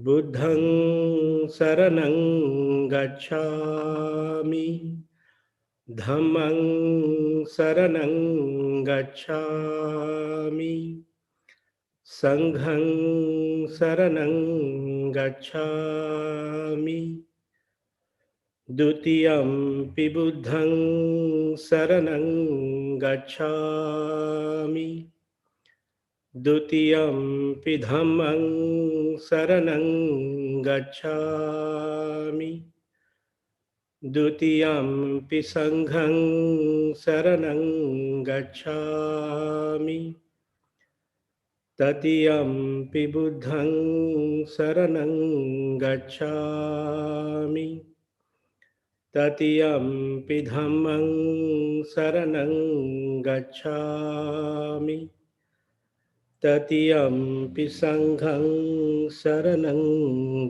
Buddhaṃ saraṇaṃ gacchāmi, Dhammaṃ saraṇaṃ gacchāmi, Saṅghaṃ saraṇaṃ gacchāmi, Dutiyampi Buddhaṃ saraṇaṃ gacchāmi, Dutiyampi Dhammaṃ saraṇaṃ gacchāmi, Dutiyampi Saṅghaṃ saraṇaṃ gacchāmi, Tatiyampi Buddhaṃ saraṇaṃ gacchāmi, Tatiyampi Dhammaṃ saraṇaṃ gacchāmi, Tatiyampi Saṅghaṃ saraṇaṃ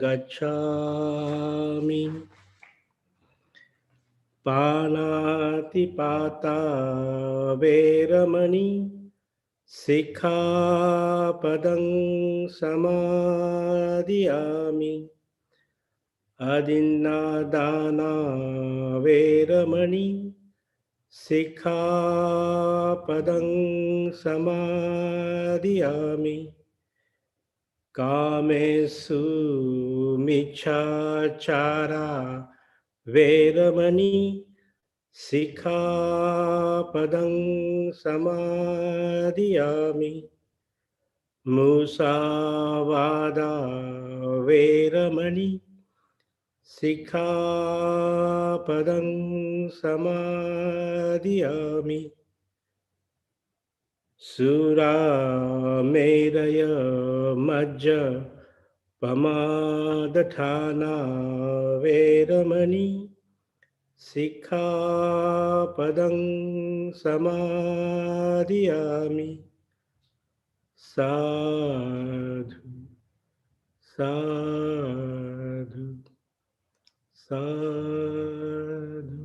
gacchāmi. Pānātipātā Veramani Sikkhapadam Samadhiyāmi. Adinādāna Veramani Sikkhapadam Samadhiyāmi. Kāmesu Miccāchārā Veramani Sikkhapadam Samadhiyāmi. Musāvādā Veramani Sikkhapadam Samadhiyāmi. Sūrāmeraya Majja Pamadatthāna Veramani Sikkhapadam Samadhiyāmi. Sadhu, sadhu, sadhu.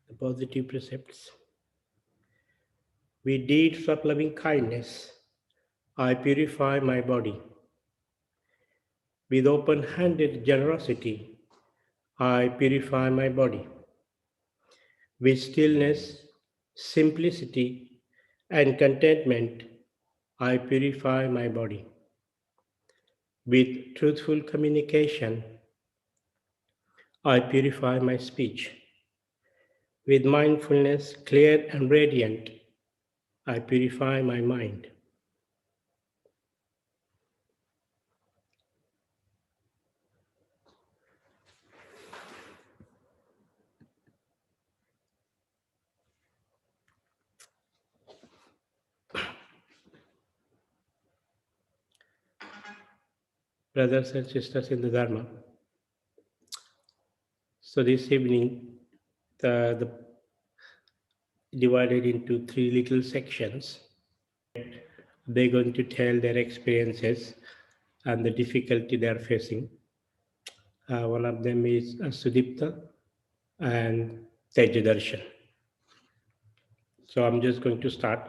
The positive precepts. With deeds of loving kindness, I purify my body. With open-handed generosity, I purify my body. With stillness, simplicity, and contentment, I purify my body. With truthful communication, I purify my speech. With mindfulness, clear and radiant, I purify my mind. Brothers and sisters in the Dharma. So this evening, the divided into three little sections. They're going to tell their experiences and the difficulty they're facing. One of them is Sudipta and Tejadarshan. So I'm just going to start.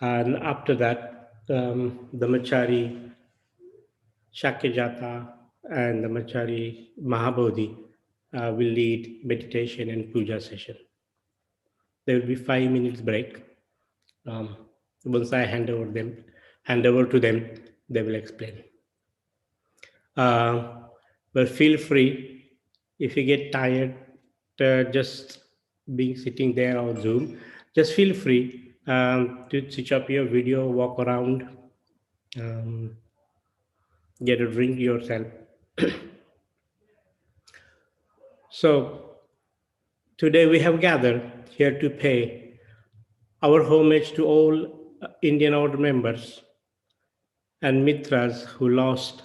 And after that, the Machari Shakyajata and the Machari Mahabodhi will lead meditation and puja session. There will be 5 minutes break. Once I hand over to them, they will explain. But feel free, if you get tired, just being sitting there on Zoom, just feel free to switch up your video, walk around, get a drink yourself. So today we have gathered here to pay our homage to all Indian Order members and Mitras who lost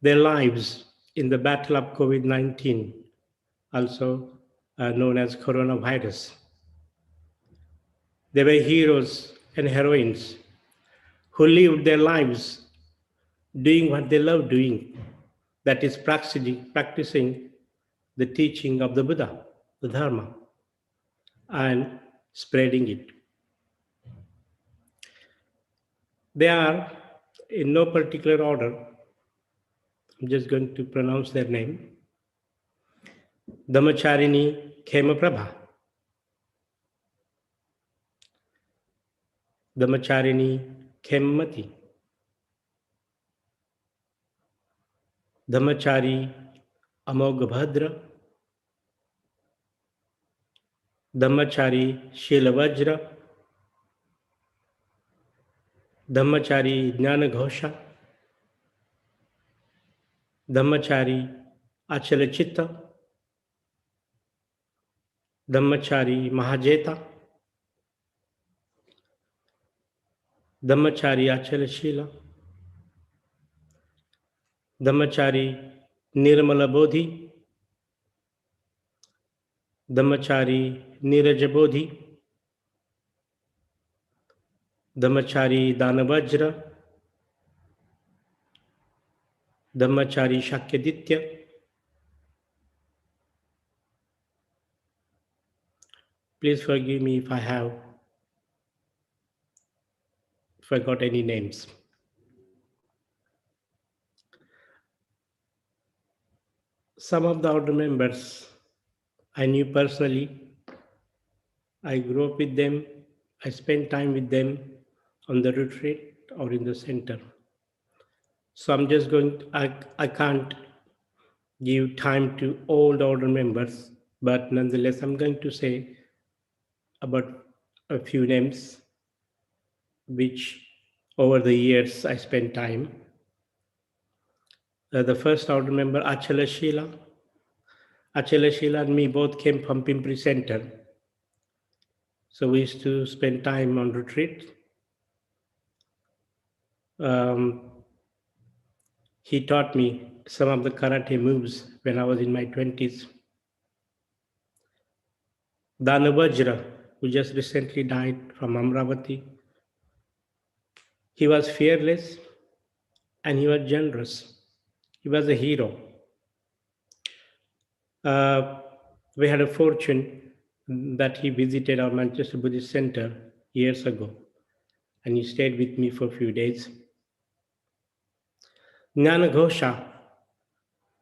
their lives in the battle of COVID-19, also known as coronavirus. They were heroes and heroines who lived their lives doing what they love doing, that is practicing the teaching of the Buddha, the Dharma, and spreading it. They are in no particular order. I'm just going to pronounce their name. Dhammacharini Khemaprabha, Dhammacharini Khemmati, Dhammachari Amoghabhadra, Dhammachari Shilavajra, Dhammachari Jnanaghosha, Dhammachari Achalachita, Dhammachari Mahajeta, Dhammachari Achalashila, Dhammachari Nirmala Bodhi, Dhammachari Niraja Bodhi, Dhammachari Danavajra, Dhammachari Shakyaditya. Please forgive me if I have forgot any names. Some of the order members I knew personally. I grew up with them. I spent time with them on the retreat or in the center. So I'm just going to, I can't give time to all the order members, but nonetheless, I'm going to say about a few names which over the years I spent time. The first order member, Achala Sheila. Achala Sheila and me both came from Pimpri Center. So we used to spend time on retreat. He taught me some of the karate moves when I was in my 20s. Danavajra, who just recently died from Amravati. He was fearless and he was generous. He was a hero. We had a fortune that he visited our Manchester Buddhist Center years ago, and he stayed with me for a few days. Jnanaghosha,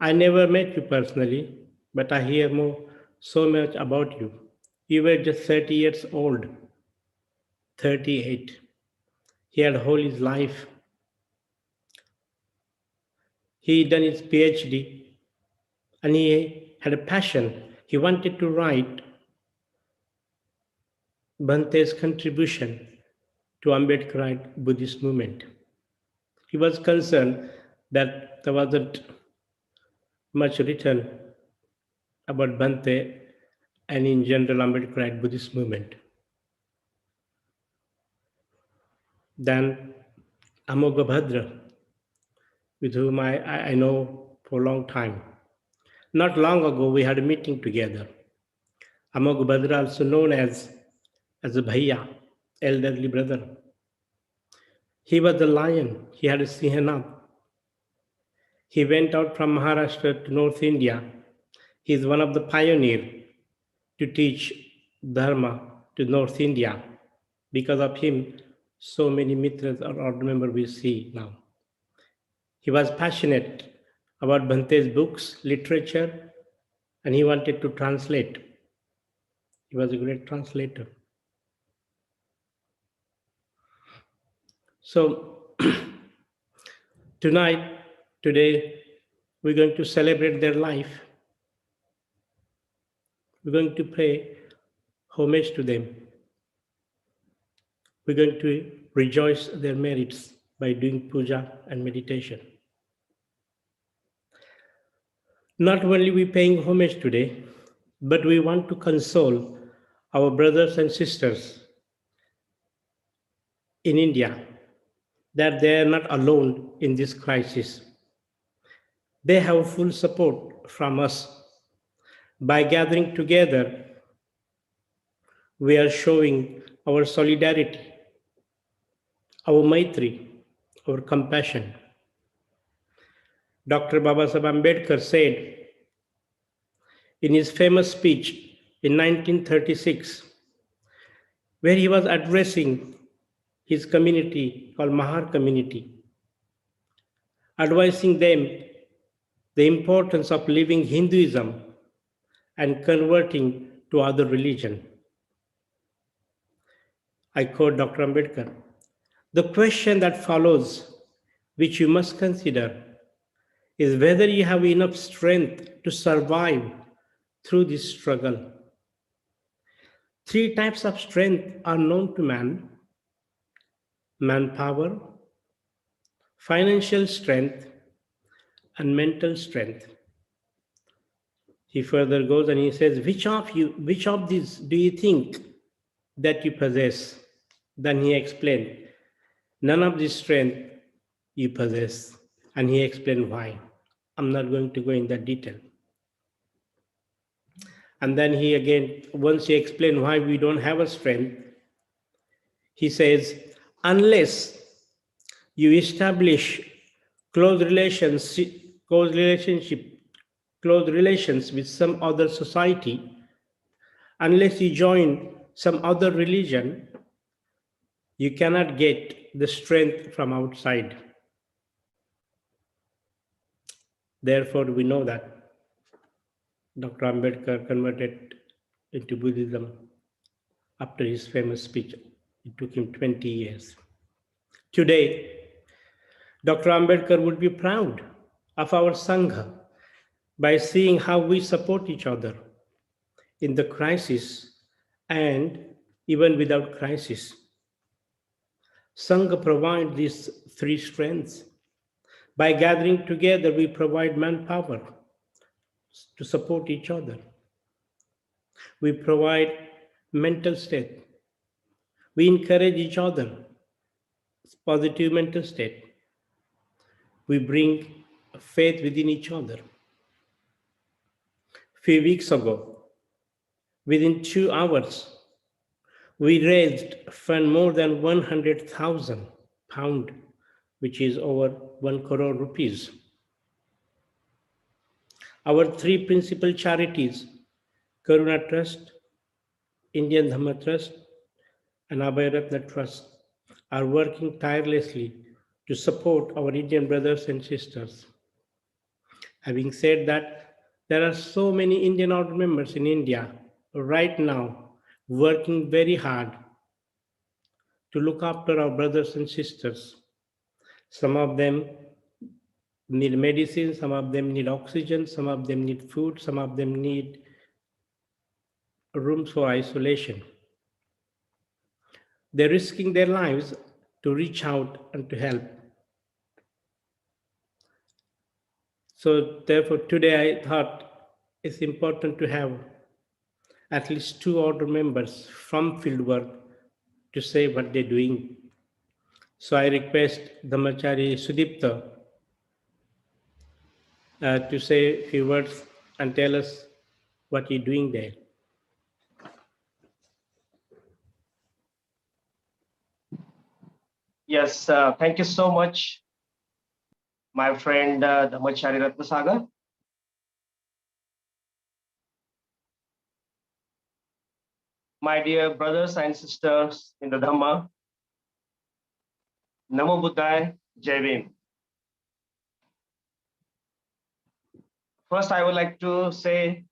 I never met you personally, but I hear so much about you. You were just 30 years old, 38. He had whole his life. He done his PhD, and he had a passion. He wanted to write Bhante's contribution to Ambedkarite Buddhist movement. He was concerned that there wasn't much written about Bhante and in general Ambedkarite Buddhist movement. Then Amoghabhadra, with whom I know for a long time. Not long ago, we had a meeting together. Amoghabhadra, also known as a Bhaiya, elderly brother. He was a lion. He had a Sinhanab. He went out from Maharashtra to North India. He is one of the pioneers to teach Dharma to North India. Because of him, so many mitras or order members we see now. He was passionate about Bhante's books, literature, and he wanted to translate. He was a great translator. So today, we're going to celebrate their life. We're going to pay homage to them. We're going to rejoice their merits by doing puja and meditation. Not only we paying homage today, but we want to console our brothers and sisters in India that they are not alone in this crisis. They have full support from us. By gathering together, we are showing our solidarity, our maitri, our compassion. Dr. Babasaheb Ambedkar said in his famous speech in 1936, where he was addressing his community called Mahar community, advising them the importance of leaving Hinduism and converting to other religion. I quote Dr. Ambedkar. The question that follows, which you must consider, is whether you have enough strength to survive through this struggle. Three types of strength are known to man: manpower, financial strength, and mental strength. He further goes and he says, which of these do you think that you possess? Then he explained, none of this strength you possess. And he explained why. I'm not going to go in that detail. And then he again, once he explained why we don't have a strength, he says, unless you establish close relations with some other society, unless you join some other religion, you cannot get the strength from outside. Therefore, we know that Dr. Ambedkar converted into Buddhism after his famous speech. It took him 20 years. Today, Dr. Ambedkar would be proud of our Sangha by seeing how we support each other in the crisis and even without crisis. Sangha provides these three strengths. By gathering together, we provide manpower to support each other. We provide mental state. We encourage each other, positive mental state. We bring faith within each other. A few weeks ago, within 2 hours, we raised fund more than 100,000 pounds, which is over 1 crore rupees. Our three principal charities, Karuna Trust, Indian Dhamma Trust, and Abhay Trust, are working tirelessly to support our Indian brothers and sisters. Having said that, there are so many Indian order members in India right now working very hard to look after our brothers and sisters. Some of them need medicine, some of them need oxygen, some of them need food, some of them need rooms for isolation. They're risking their lives to reach out and to help. So therefore, today I thought it's important to have at least 2 order members from fieldwork to say what they're doing. So I request Dhammachari Sudipta to say a few words and tell us what you're doing there. Yes, thank you so much, my friend Dhammachari Ratnasagar. My dear brothers and sisters in the Dhamma, Namo Buddhaya, Jai Bhim. First, I would like to say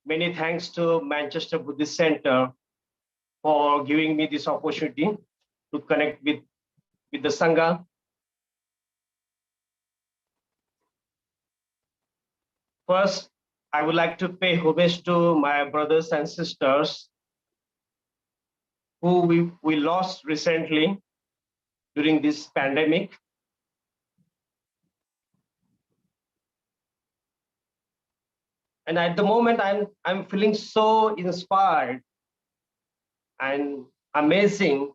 many thanks to Manchester Buddhist Center for giving me this opportunity to connect with the Sangha. First, I would like to pay homage to my brothers and sisters who we lost recently during this pandemic. And at the moment, I'm feeling so inspired and amazing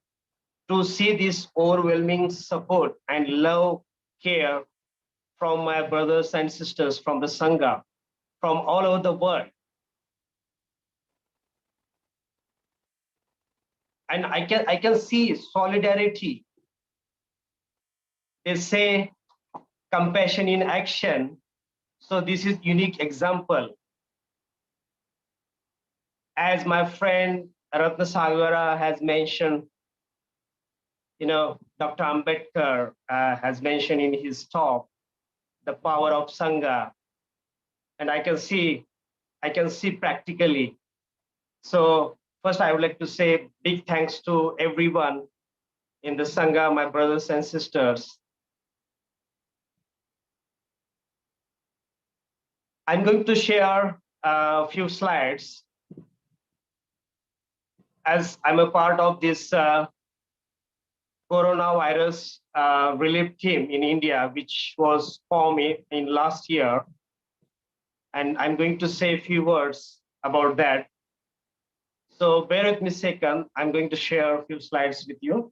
to see this overwhelming support and love, care from my brothers and sisters from the Sangha, from all over the world. And I can see solidarity. They say compassion in action. So this is unique example. As my friend Ratnasagara has mentioned, Dr. Ambedkar has mentioned in his talk, the power of Sangha, and I can see practically. So first, I would like to say big thanks to everyone in the Sangha, my brothers and sisters. I'm going to share a few slides as I'm a part of this coronavirus relief team in India, which was formed in last year. And I'm going to say a few words about that. So bear with me a second. I'm going to share a few slides with you.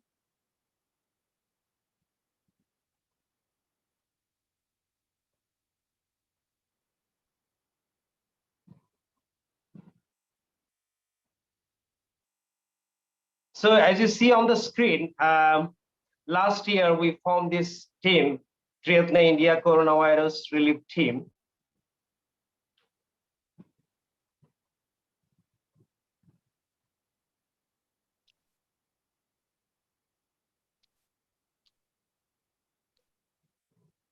So as you see on the screen, last year we formed this team, Triyatna India Coronavirus Relief Team.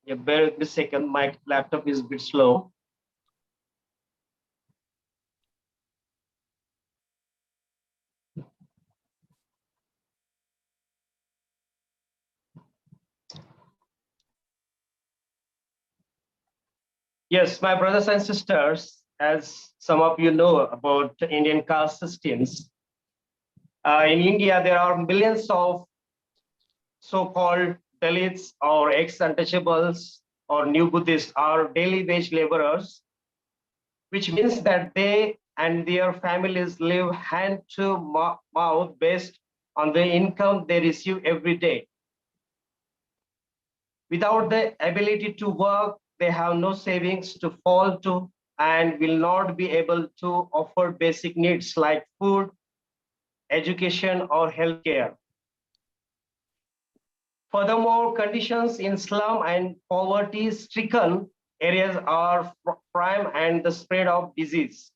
Yeah, bear with me a second. My laptop is a bit slow. Yes, my brothers and sisters, as some of you know about Indian caste systems, in India, there are millions of so-called Dalits or ex-untouchables or new Buddhists are daily wage laborers, which means that they and their families live hand to mouth based on the income they receive every day. Without the ability to work, they have no savings to fall to and will not be able to offer basic needs like food, education, or healthcare. Furthermore, conditions in slum and poverty-stricken areas are prime and the spread of disease.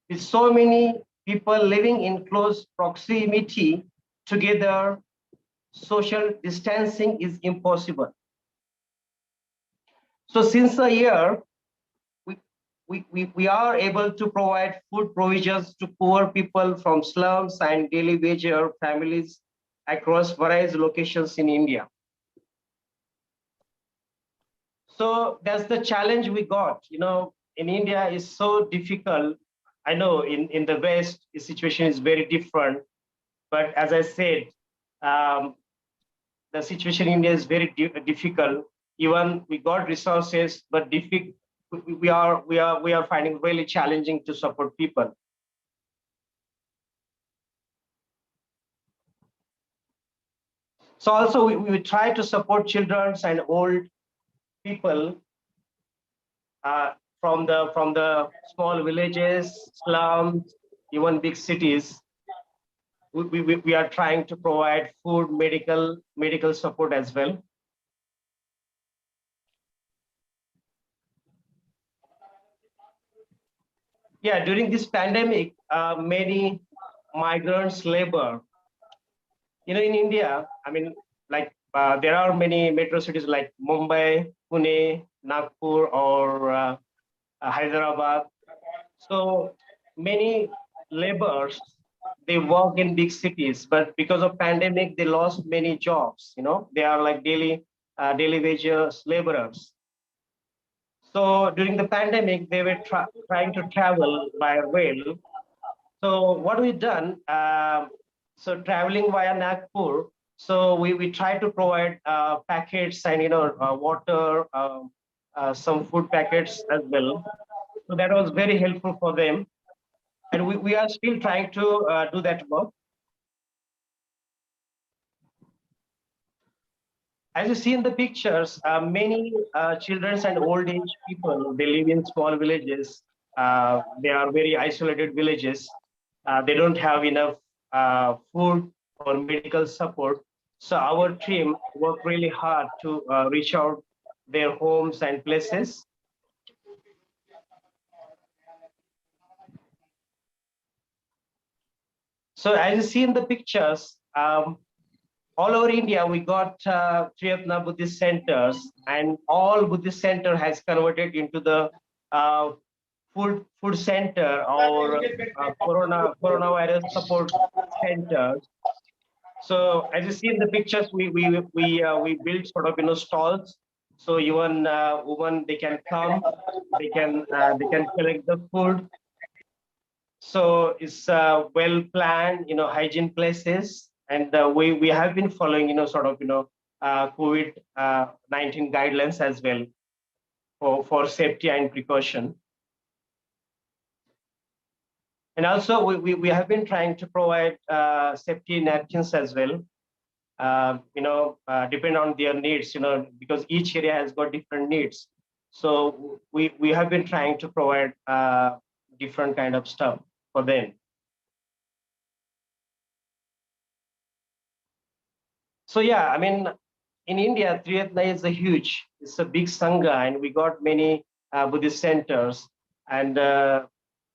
With so many people living in close proximity together, social distancing is impossible. So since a year, we are able to provide food provisions to poor people from slums and daily wage families across various locations in India. So that's the challenge we got. You know, in India is so difficult. I know in the West, the situation is very different. But as I said, the situation in India is very difficult. Even we got resources, but we are finding really challenging to support people. So also we try to support children and old people from the small villages, slums, even big cities. We are trying to provide food, medical support as well. Yeah, during this pandemic, many migrants labor. You know, in India, I mean, like there are many metro cities like Mumbai, Pune, Nagpur, or Hyderabad. So many laborers, they work in big cities, but because of pandemic, they lost many jobs. You know, they are like daily wages laborers. So during the pandemic, they were trying to travel by rail. So what we done, so traveling via Nagpur, so we try to provide packets and water, some food packets as well. So that was very helpful for them, and we are still trying to do that work. As you see in the pictures, many children and old age people, they live in small villages. They are very isolated villages. They don't have enough food or medical support. So our team worked really hard to reach out their homes and places. So as you see in the pictures, all over India, we got Triratna Buddhist centers, and all Buddhist center has converted into the uh, food center or coronavirus support centers. So as you see in the pictures, we built sort of stalls. So even women, they can come, they can collect the food. So it's well planned, hygiene places, and we have been following, sort of COVID 19 guidelines as well for safety and precaution. And also we have been trying to provide safety napkins as well. Depend on their needs, because each area has got different needs. So we have been trying to provide different kind of stuff for them. So yeah, I mean, in India, Triratna is it's a big sangha, and we got many Buddhist centers, and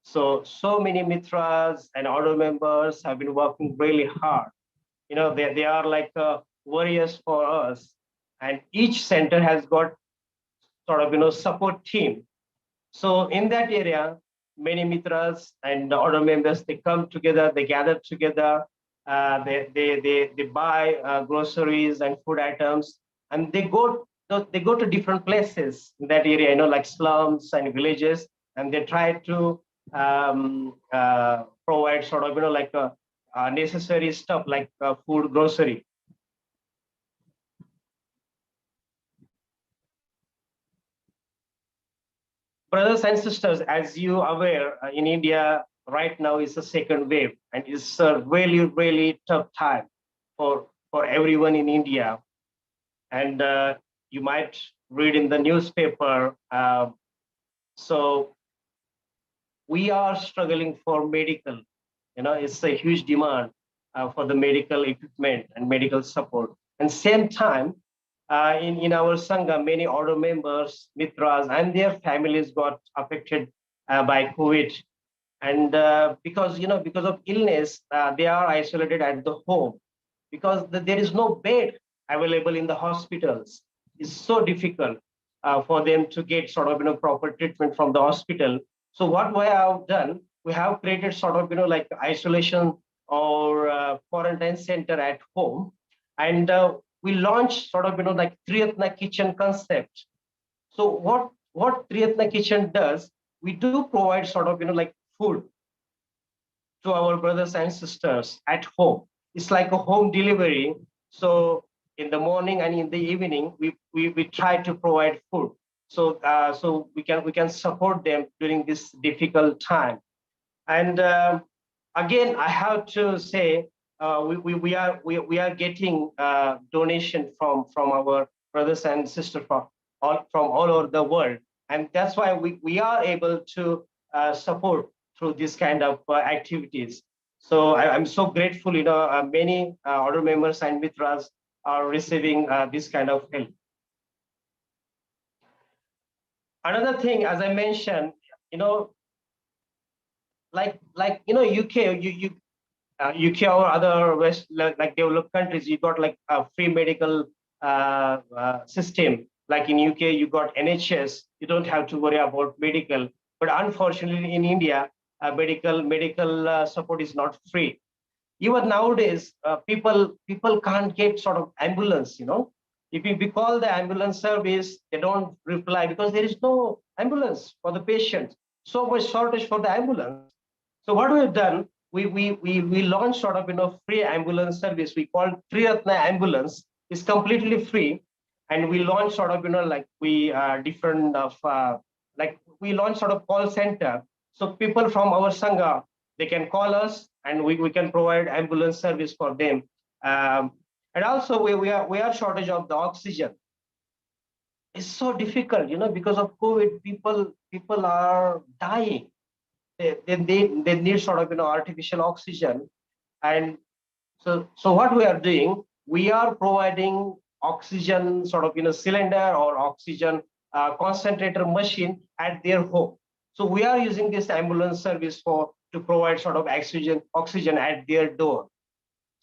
so many mitras and order members have been working really hard. They are like warriors for us, and each center has got sort of support team. So in that area, many mitras and order members, they come together, they gather together, they buy groceries and food items, and they go to different places in that area, like slums and villages, and they try to provide sort of like necessary stuff like food, grocery. Brothers and sisters, as you are aware, in India right now is a second wave, and it's a really, really tough time for everyone in India. And you might read in the newspaper. So we are struggling for medical. It's a huge demand for the medical equipment and medical support. And same time, in our Sangha, many order members, mitras, and their families got affected by COVID. And because of illness, they are isolated at the home because there is no bed available in the hospitals. It's so difficult for them to get sort of proper treatment from the hospital. So what we have done, we have created sort of like isolation or quarantine center at home, and we launched sort of like Triratna kitchen concept. So what Triratna kitchen does, we do provide sort of like food to our brothers and sisters at home. It's like a home delivery. So in the morning and in the evening, we try to provide food. So so we can support them during this difficult time. And again, I have to say, we are getting donation from our brothers and sisters from all over the world, and that's why we are able to support through this kind of activities. So I'm so grateful. Many order members and mitras are receiving this kind of help. Another thing, as I mentioned, like UK, UK or other West like developed countries, you got like a free medical system. Like in UK, you got NHS. You don't have to worry about medical. But unfortunately, in India, medical support is not free. Even nowadays, people can't get sort of ambulance. If we call the ambulance service, they don't reply because there is no ambulance for the patient. So much shortage for the ambulance. So what we've done, we launched sort of free ambulance service. We call Triratna Ambulance. It's completely free, and we launched sort of like we different of like we launched sort of call center. So people from our sangha, they can call us, and we can provide ambulance service for them. And also we are shortage of the oxygen. It's so difficult, because of COVID. People are dying. They need sort of artificial oxygen. And so what we are doing, we are providing oxygen sort of cylinder or oxygen concentrator machine at their home. So we are using this ambulance service to provide sort of oxygen at their door.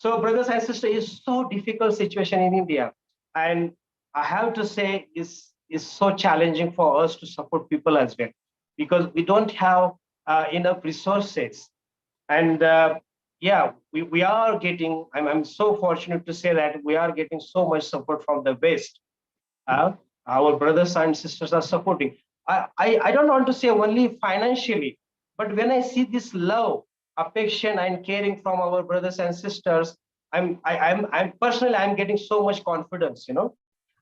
So, brothers and sisters, it's so difficult situation in India, and I have to say, is so challenging for us to support people as well, because we don't have enough resources. And yeah, we are getting. I'm so fortunate to say that we are getting so much support from the West. uh, our brothers and sisters are supporting. I don't want to say only financially, but when I see this love, affection, and caring from our brothers and sisters, I'm personally I'm getting so much confidence.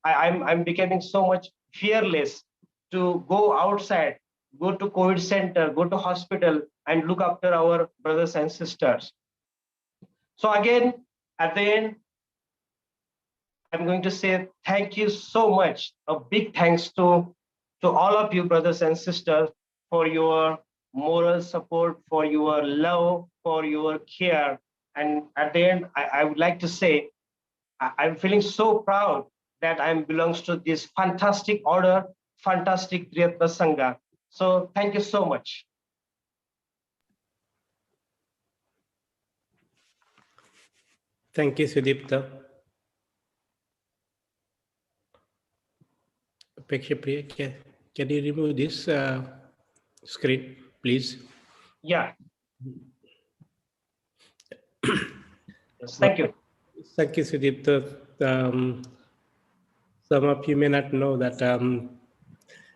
I'm becoming so much fearless to go outside, go to COVID center, go to hospital, and look after our brothers and sisters. So again, at the end, I'm going to say thank you so much. A big thanks to all of you, brothers and sisters, for your moral support, for your love, for your care. And at the end, I would like to say I'm feeling so proud that I belongs to this fantastic order, fantastic Triyatma Sangha. So thank you so much. Thank you, Sudipta. Apekshapriya, can you remove this screen, please? Yeah. Yes, thank you. Thank you, Sudipta. Some of you may not know that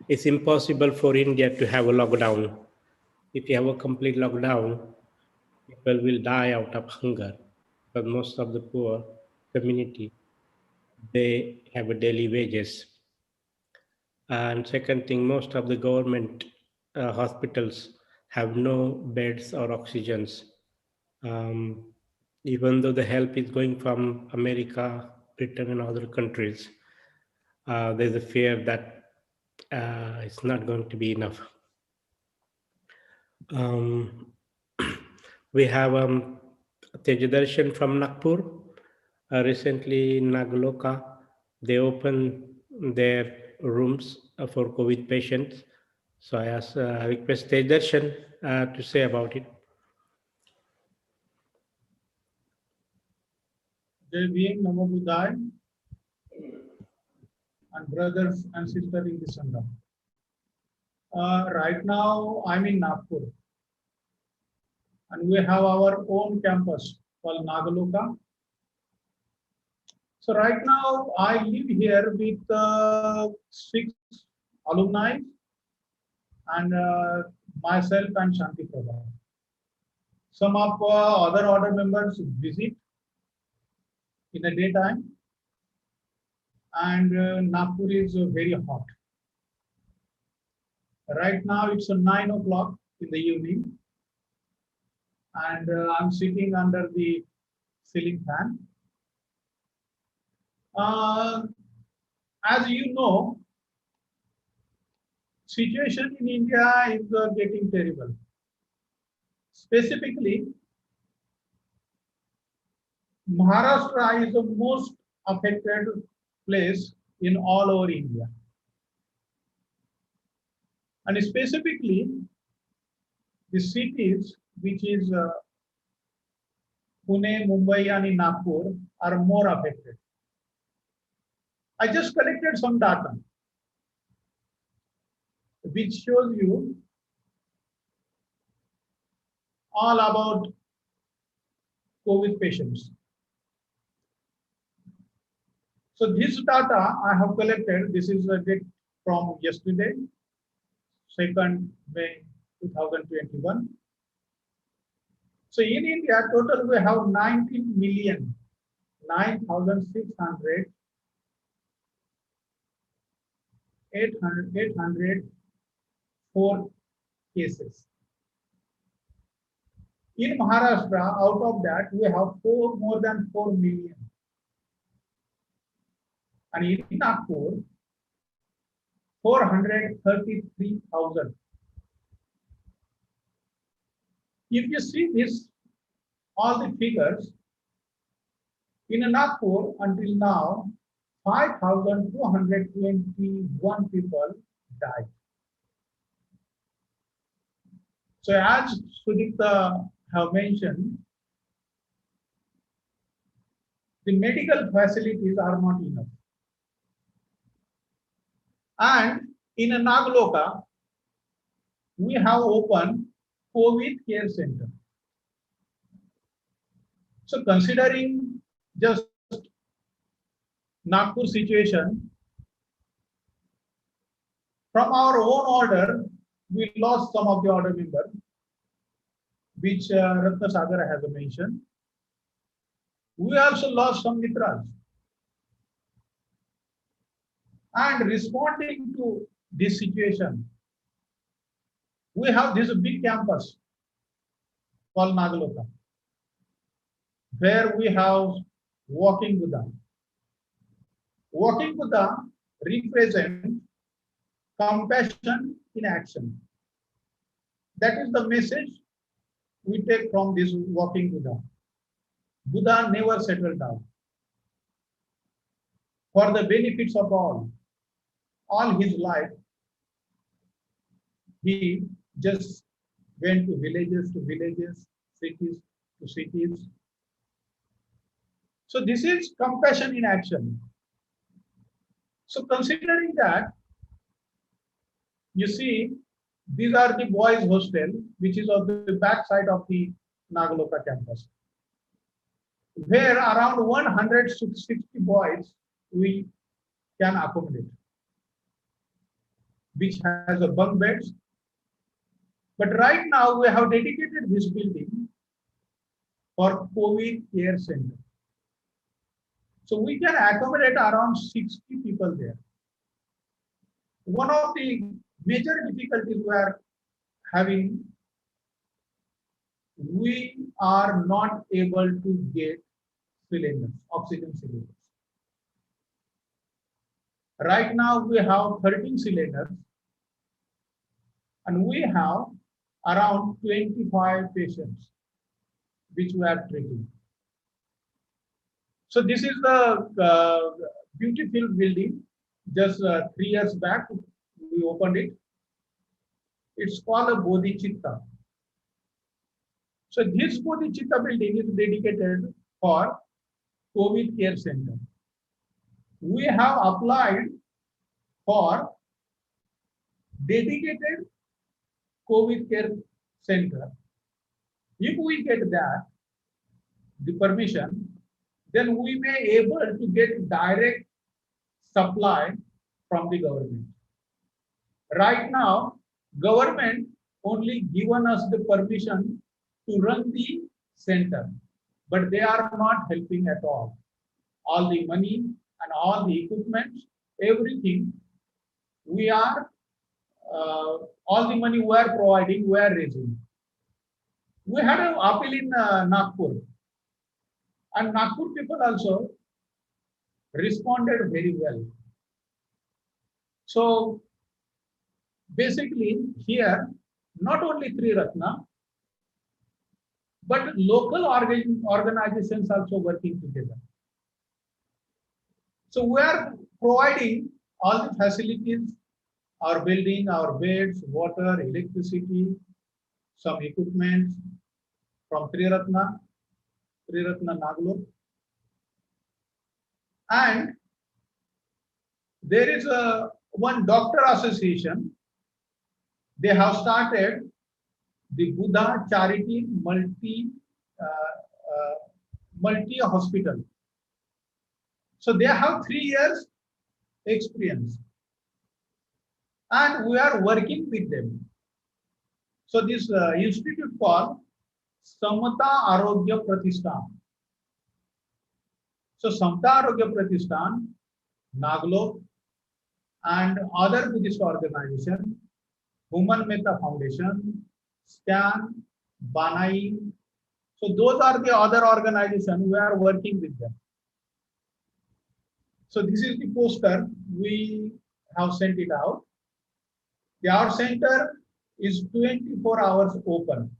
it's impossible for India to have a lockdown. If you have a complete lockdown, people will die out of hunger. But most of the poor community, they have a daily wages. And second thing, most of the government hospitals have no beds or oxygens. Even though the help is going from America, Britain, and other countries, there's a fear that it's not going to be enough. We have Tejadarshan from Nagpur. Recently in Nagaloka, they opened their rooms for COVID patients. So I request Tejadarshan to say about it. Jai Bhim, Namo Buddhaya, and brothers and sisters in the Sangha. Right now, I'm in Nagpur, and we have our own campus called Nagaloka. So right now, I live here with 6 alumni and myself and Shanti Prabha. Some of other order members visit in the daytime, and Nagpur is very hot. Right now it's 9 o'clock in the evening, and I'm sitting under the ceiling fan. As you know, situation in India is getting terrible. Specifically, Maharashtra is the most affected place in all over India. And specifically, the cities which is Pune, Mumbai, and Nagpur are more affected. I just collected some data which shows you all about COVID patients. So this data I have collected, this is a date from yesterday, 2nd May 2021. So in India, total we have 804 cases. In Maharashtra, out of that, we have more than 4 million. And in Nagpur, 433,000. If you see this, all the figures, in Nagpur until now, 5,221 people died. So as Sudipta have mentioned, the medical facilities are not enough. And in a Nagloka, we have opened COVID care center. So considering just Nagpur situation, from our own order, we lost some of the order members, which Ratna Sagar has mentioned. We also lost some mitras. And responding to this situation, we have this big campus called Nagaloka, where we have Walking Buddha. Walking Buddha represents compassion in action. That is the message we take from this Walking Buddha. Buddha never settled down. For the benefits of all his life, he just went to villages, cities to cities. So this is compassion in action. So considering that, you see, these are the boys' hostel, which is on the back side of the Nagaloka campus, where around 160 boys we can accommodate, which has a bunk beds. But right now we have dedicated this building for COVID care center. So we can accommodate around 60 people there. One of the major difficulties we are having, we are not able to get cylinders, oxygen cylinders. Right now we have 13 cylinders and we have around 25 patients which we are treating. So this is the beautiful building. Just 3 years back, we opened it. It's called a Bodhicitta. So this Bodhicitta building is dedicated for COVID care center. We have applied for dedicated COVID care center. If we get that, the permission, then we may able to get direct supply from the government. Right now, government only given us the permission to run the center, but they are not helping at all. All the money and all the equipment, everything, we are, all the money we are providing, we are raising. We had an appeal in Nagpur, and Nagpur people also responded very well. So basically here, not only Triratna, but local organizations also working together. So we are providing all the facilities, our building, our beds, water, electricity, some equipment from Triratna Nagalok. And there is one doctor association. They have started the Buddha Charity multi hospital. So they have 3 years experience, and we are working with them. So this institute called Samata Arogya Pratishthan. So Samata Arogya Pratishthan, Nagalok, and other Buddhist organizations, Human Metta Foundation, STAN, Banai. So those are the other organizations we are working with them. So this is the poster we have sent it out. Our center is 24 hours open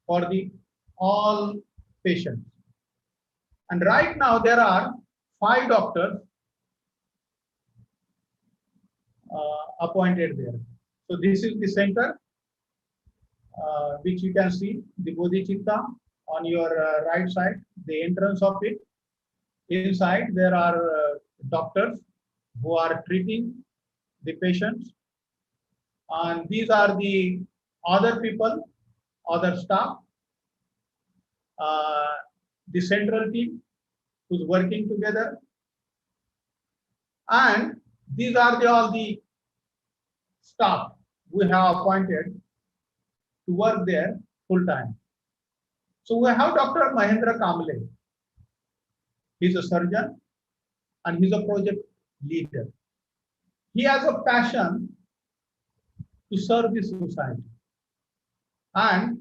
for the all patients. And right now there are 5 doctors appointed there. So this is the center, which you can see the Bodhicitta on your right side, the entrance of it. Inside there are doctors who are treating the patients, and these are the other people, other staff, uh, the central team who's working together, and these are all the staff we have appointed to work there full time. So we have Dr. Mahendra Kamble. He's a surgeon and he's a project leader. He has a passion to serve the society. And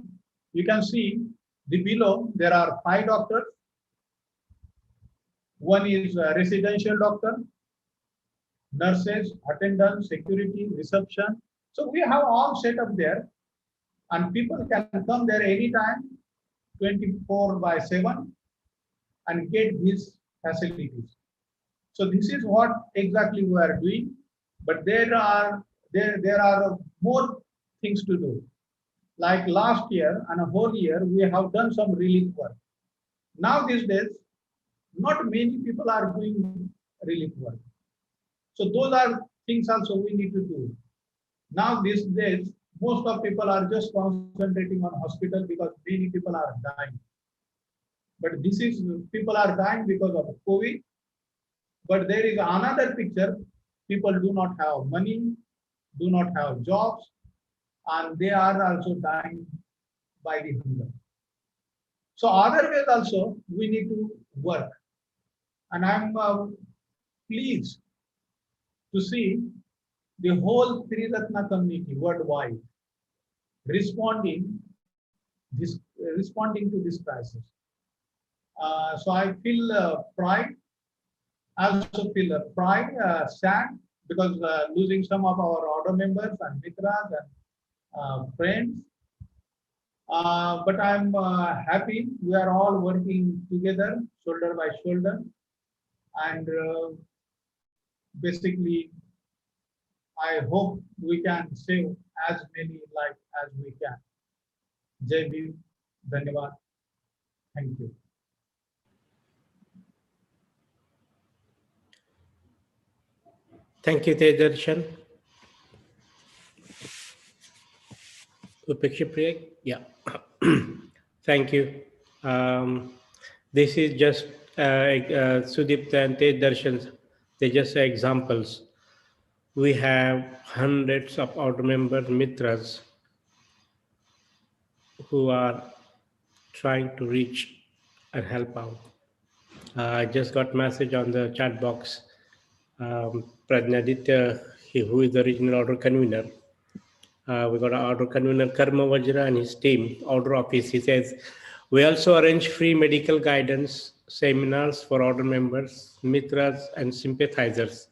you can see the below, there are 5 doctors. One is a residential doctor, nurses, attendants, security, reception. So we have all set up there, and people can come there anytime, 24/7, and get these facilities. So this is what exactly we are doing, but there are more things to do. Like last year and a whole year, we have done some relief work. Now these days, not many people are doing relief work. So those are things also we need to do. Now these days, most of people are just concentrating on hospital because many people are dying. But this is, people are dying because of COVID. But there is another picture. People do not have money, do not have jobs, and they are also dying by the hunger. So other ways also we need to work. And I'm pleased to see the whole Triratna community worldwide responding to this crisis. So I feel pride. I also feel pride, sad, because losing some of our order members and mitras and friends. But I'm happy we are all working together, shoulder by shoulder, and basically, I hope we can save as many lives as we can. Jai Bhim, Dhanyavad. Thank you. Thank you, Tejarshan. Upeksha Priya? Yeah. Thank you. This is just Sudipta and Tejarshan. They're just examples. We have hundreds of order members, mitras, who are trying to reach and help out. I just got message on the chat box. Pradnaditya, who is the regional order convener. We got an order convener, Karma Vajra, and his team, order office. He says, we also arrange free medical guidance seminars for order members, mitras, and sympathizers.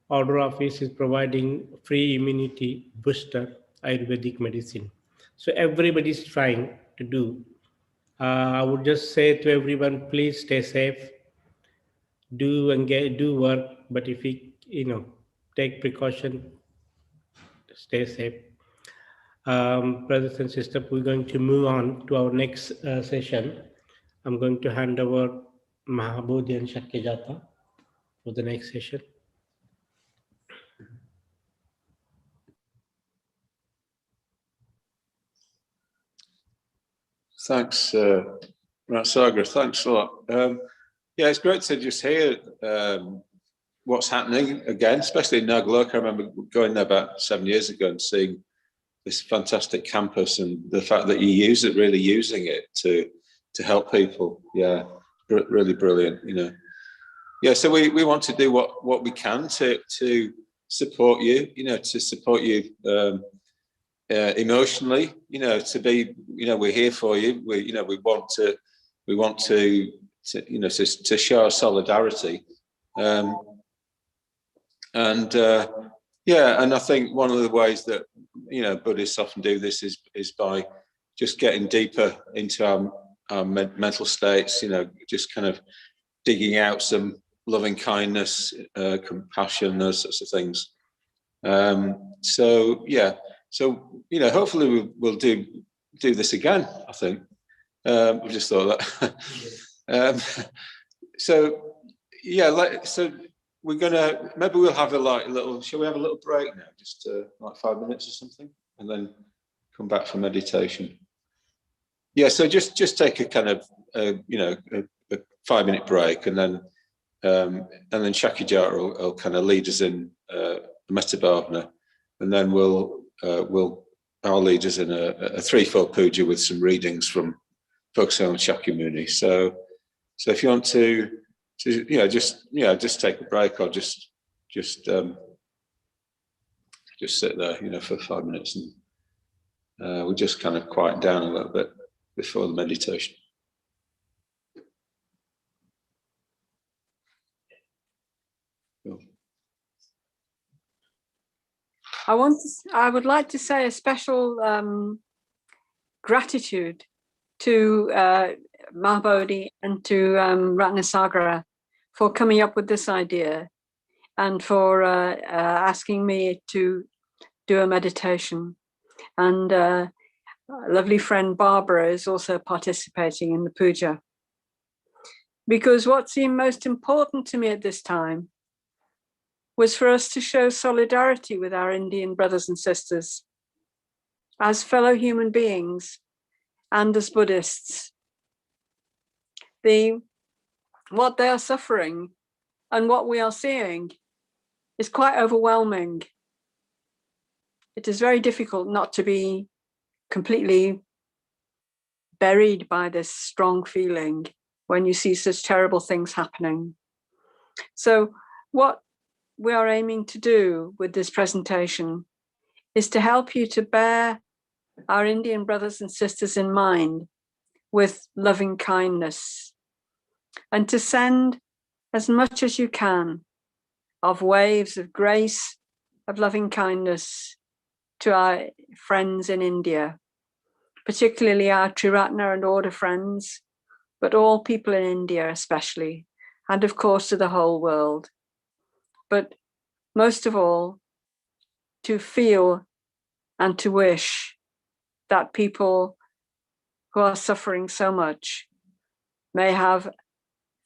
Order office is providing free immunity booster Ayurvedic medicine. So everybody's trying to do. I would just say to everyone, please stay safe. Do work, but if we, take precaution, stay safe. Brothers and sisters, we're going to move on to our next session. I'm going to hand over Mahabodhi and Shakyajata for the next session. Thanks, Ratsagar. Thanks a lot. Yeah, it's great to just hear what's happening again, especially in Nagaloka. I remember going there about 7 years ago and seeing this fantastic campus and the fact that you really using it to help people. Yeah, really brilliant, Yeah, so we want to do what we can to support you, to support you emotionally, to be, we're here for you. We want to show our solidarity. Yeah, and I think one of the ways that, Buddhists often do this is by just getting deeper into our mental states, just kind of digging out some loving kindness, compassion, those sorts of things. So hopefully we'll do this again. I think we just thought that. So yeah, so we're gonna, maybe we'll have a little, shall we have a little break now, just like 5 minutes or something, and then come back for meditation? Yeah, so just take a kind of a 5-minute break, and then Shakijara will kind of lead us in Metta Bhavana, and then I'll lead us in a threefold puja with some readings from focusing on Shakyamuni. So if you want to just take a break, or just sit there, for 5 minutes, and we'll just kind of quiet down a little bit before the meditation. Cool. I would like to say a special gratitude to Mahabodhi and to Ratnasagara for coming up with this idea, and for asking me to do a meditation. And a lovely friend Barbara is also participating in the puja. Because what seemed most important to me at this time was for us to show solidarity with our Indian brothers and sisters as fellow human beings and as Buddhists. What they are suffering and what we are seeing is quite overwhelming. It is very difficult not to be completely buried by this strong feeling when you see such terrible things happening. So what we are aiming to do with this presentation is to help you to bear our Indian brothers and sisters in mind with loving kindness, and to send as much as you can of waves of grace, of loving kindness to our friends in India, particularly our Triratna and Order friends, but all people in India especially, and of course to the whole world. But most of all, to feel and to wish that people who are suffering so much may have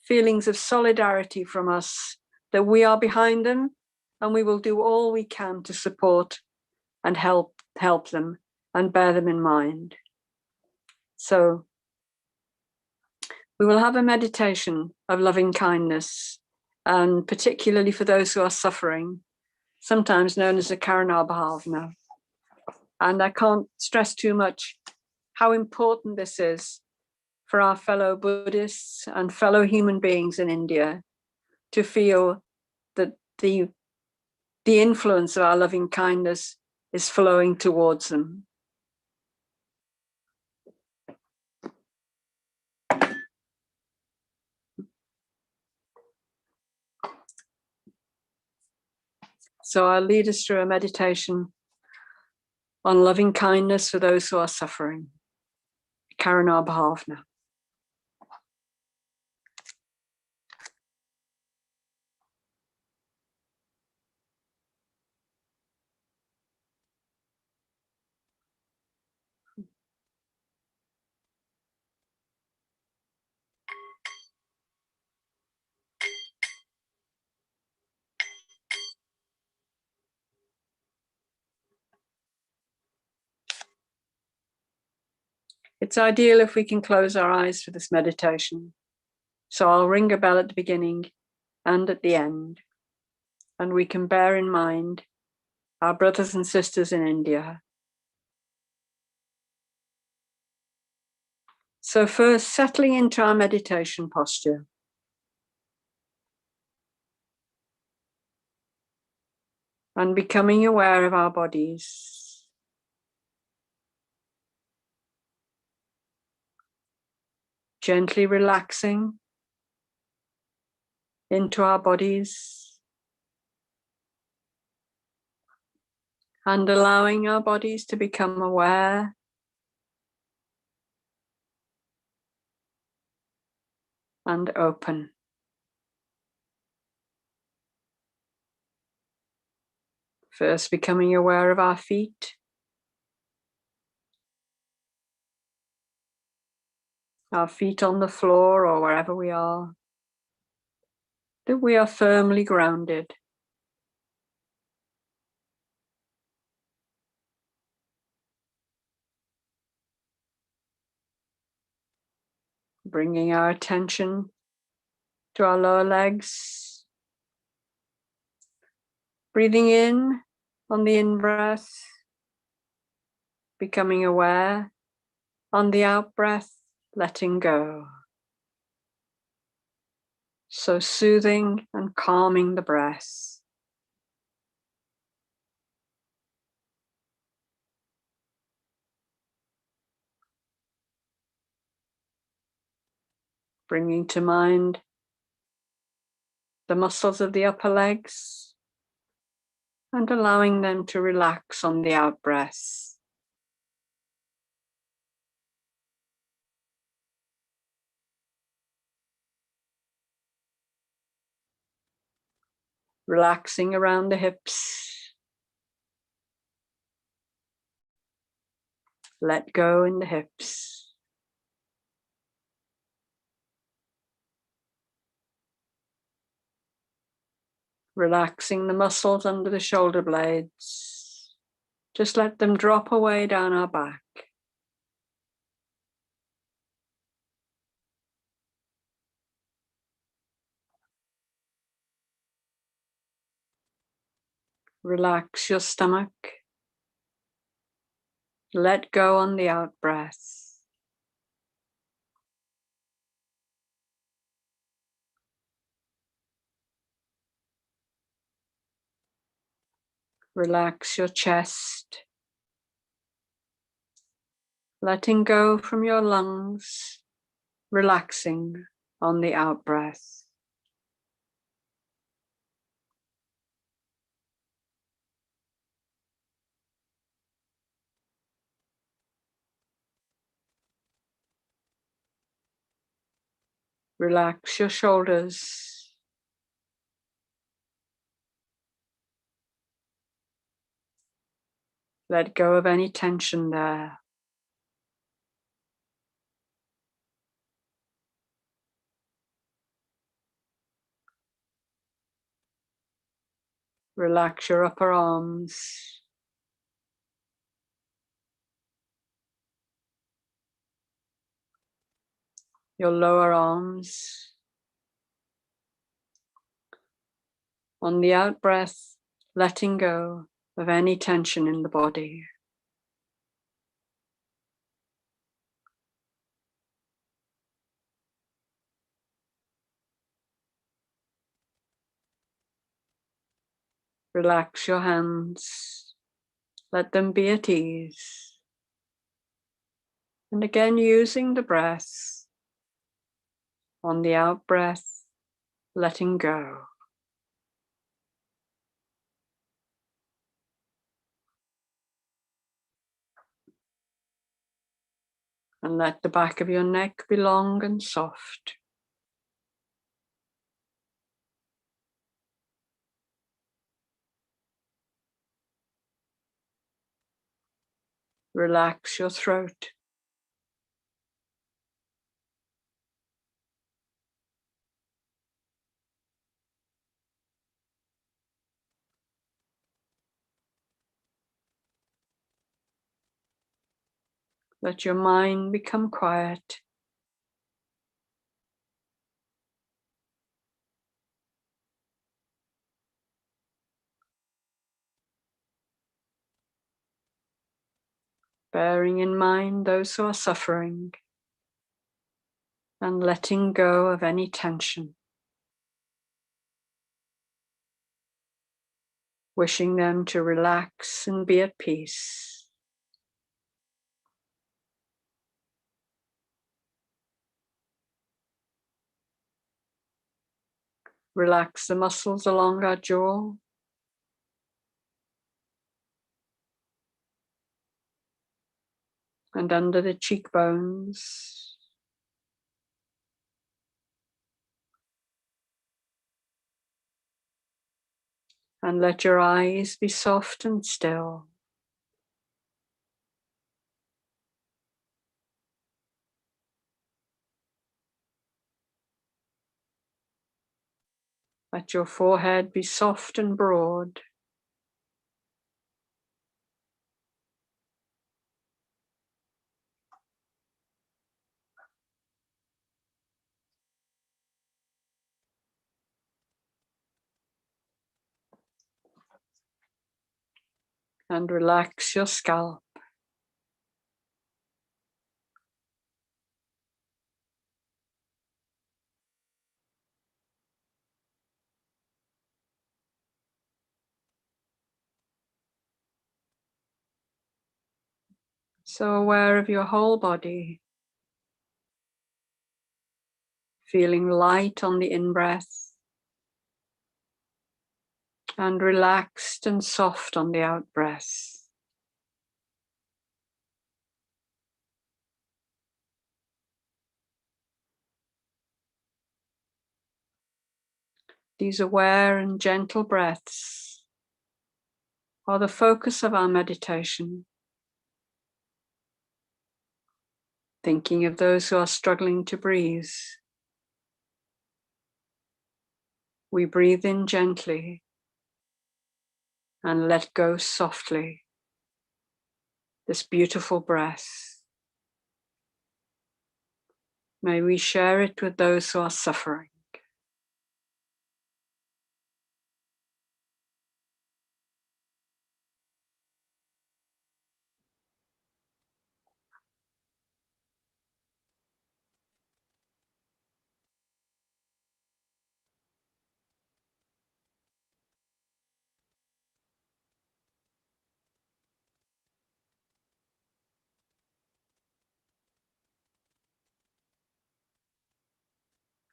feelings of solidarity from us, that we are behind them, and we will do all we can to support and help them and bear them in mind. So we will have a meditation of loving kindness, and particularly for those who are suffering, sometimes known as a Karuna Bhavana. And I can't stress too much how important this is for our fellow Buddhists and fellow human beings in India to feel that the influence of our loving kindness is flowing towards them. So I'll lead us through a meditation on loving kindness for those who are suffering. Karuna Bhavana. It's ideal if we can close our eyes for this meditation. So I'll ring a bell at the beginning and at the end, and we can bear in mind our brothers and sisters in India. So first, settling into our meditation posture. And becoming aware of our bodies. Gently relaxing into our bodies. And allowing our bodies to become aware and open. First, becoming aware of our feet. Our feet on the floor or wherever we are. that we are firmly grounded. Bringing our attention to our lower legs. Breathing in on the in-breath, becoming aware on the out-breath, letting go. So soothing and calming the breath. Bringing to mind the muscles of the upper legs and allowing them to relax on the out-breath. Relaxing around the hips. Let go in the hips. Relaxing the muscles under the shoulder blades. Just let them drop away down our back. Relax your stomach. Let go on the out breath. Relax your chest. Letting go from your lungs, relaxing on the out breath. Relax your shoulders. Let go of any tension there. Relax your upper arms. Your lower arms. On the out breath, letting go of any tension in the body. Relax your hands. Let them be at ease. And again, using the breath. On the out breath, letting go. And let the back of your neck be long and soft. Relax your throat. Let your mind become quiet. Bearing in mind those who are suffering and letting go of any tension. Wishing them to relax and be at peace. Relax the muscles along our jaw. And under the cheekbones. And let your eyes be soft and still. Let your forehead be soft and broad. And relax your scalp. So aware of your whole body, feeling light on the in-breath and relaxed and soft on the out-breath. These aware and gentle breaths are the focus of our meditation. Thinking of those who are struggling to breathe, we breathe in gently and let go softly this beautiful breath. May we share it with those who are suffering.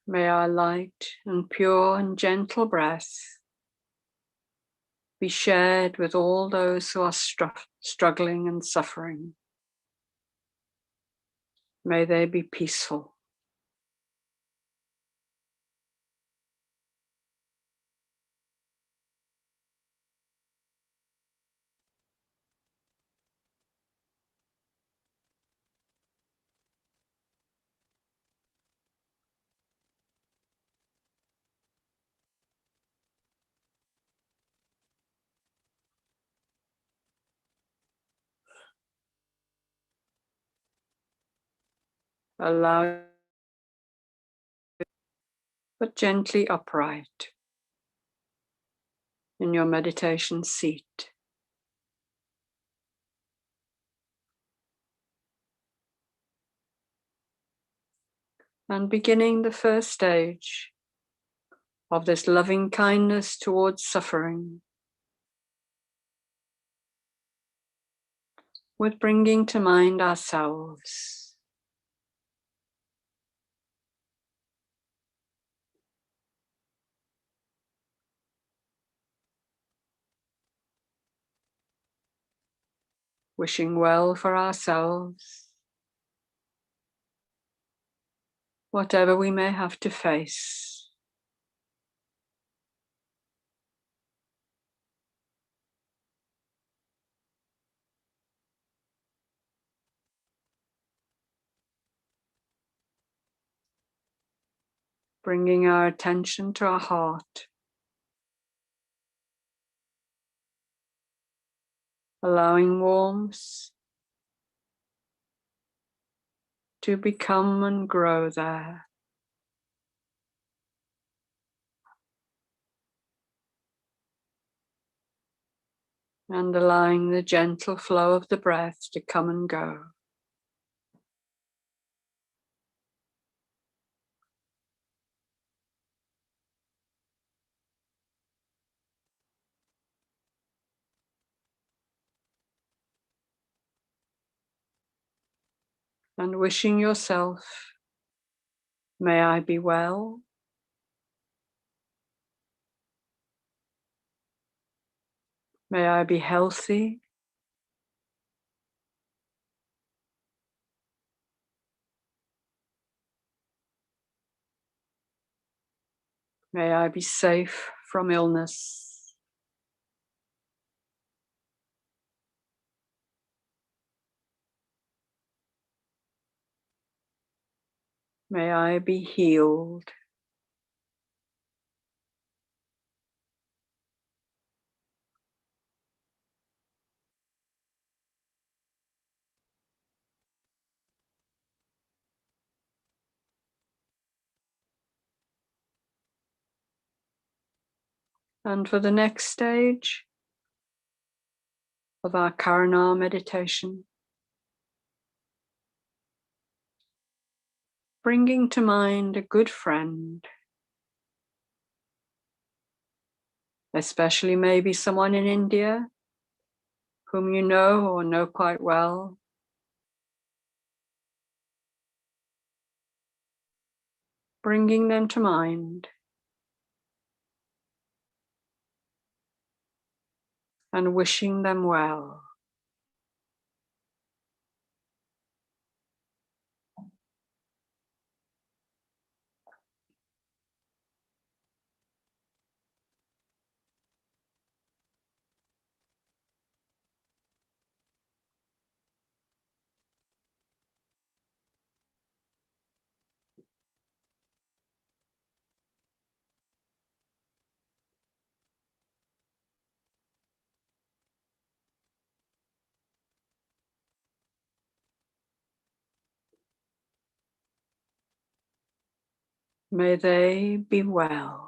May our light and pure and gentle breath be shared with all those who are struggling and suffering. May they be peaceful. Allow, but gently upright in your meditation seat. And beginning the first stage of this loving kindness towards suffering, with bringing to mind ourselves. Wishing well for ourselves, whatever we may have to face. Bringing our attention to our heart, allowing warmth to become and grow there. And allowing the gentle flow of the breath to come and go. And wishing yourself, may I be well, may I be healthy, may I be safe from illness. May I be healed. And for the next stage of our Karana meditation, bringing to mind a good friend, especially maybe someone in India whom you know or know quite well. Bringing them to mind and wishing them well. May they be well.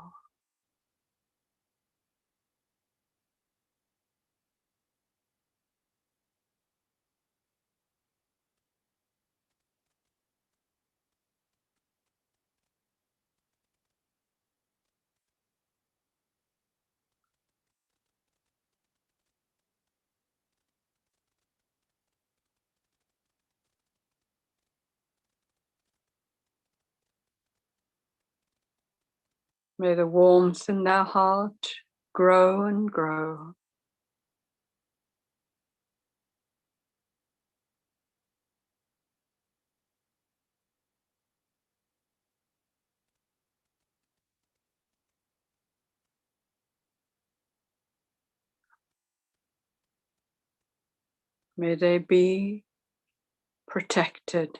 May the warmth in their heart grow and grow. May they be protected.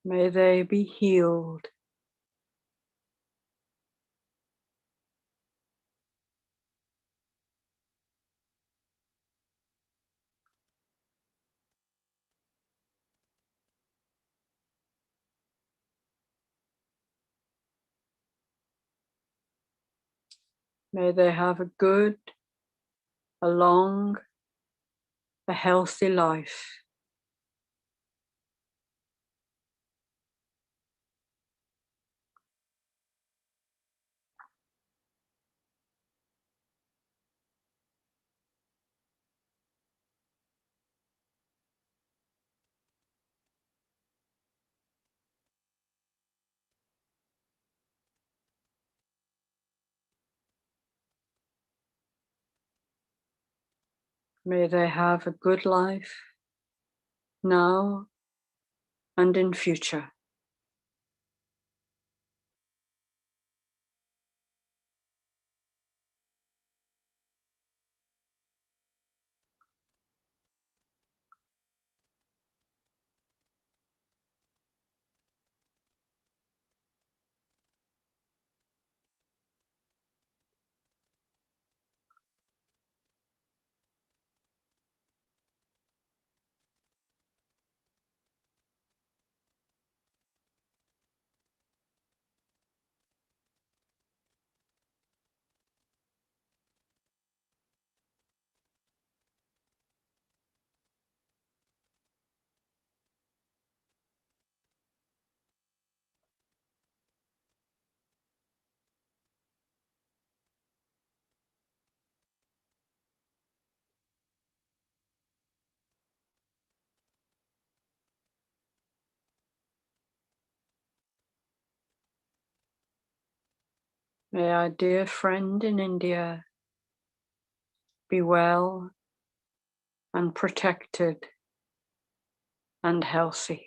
May they be healed. May they have a good, a long, a healthy life. May they have a good life now and in future. May our dear friend in India be well and protected and healthy.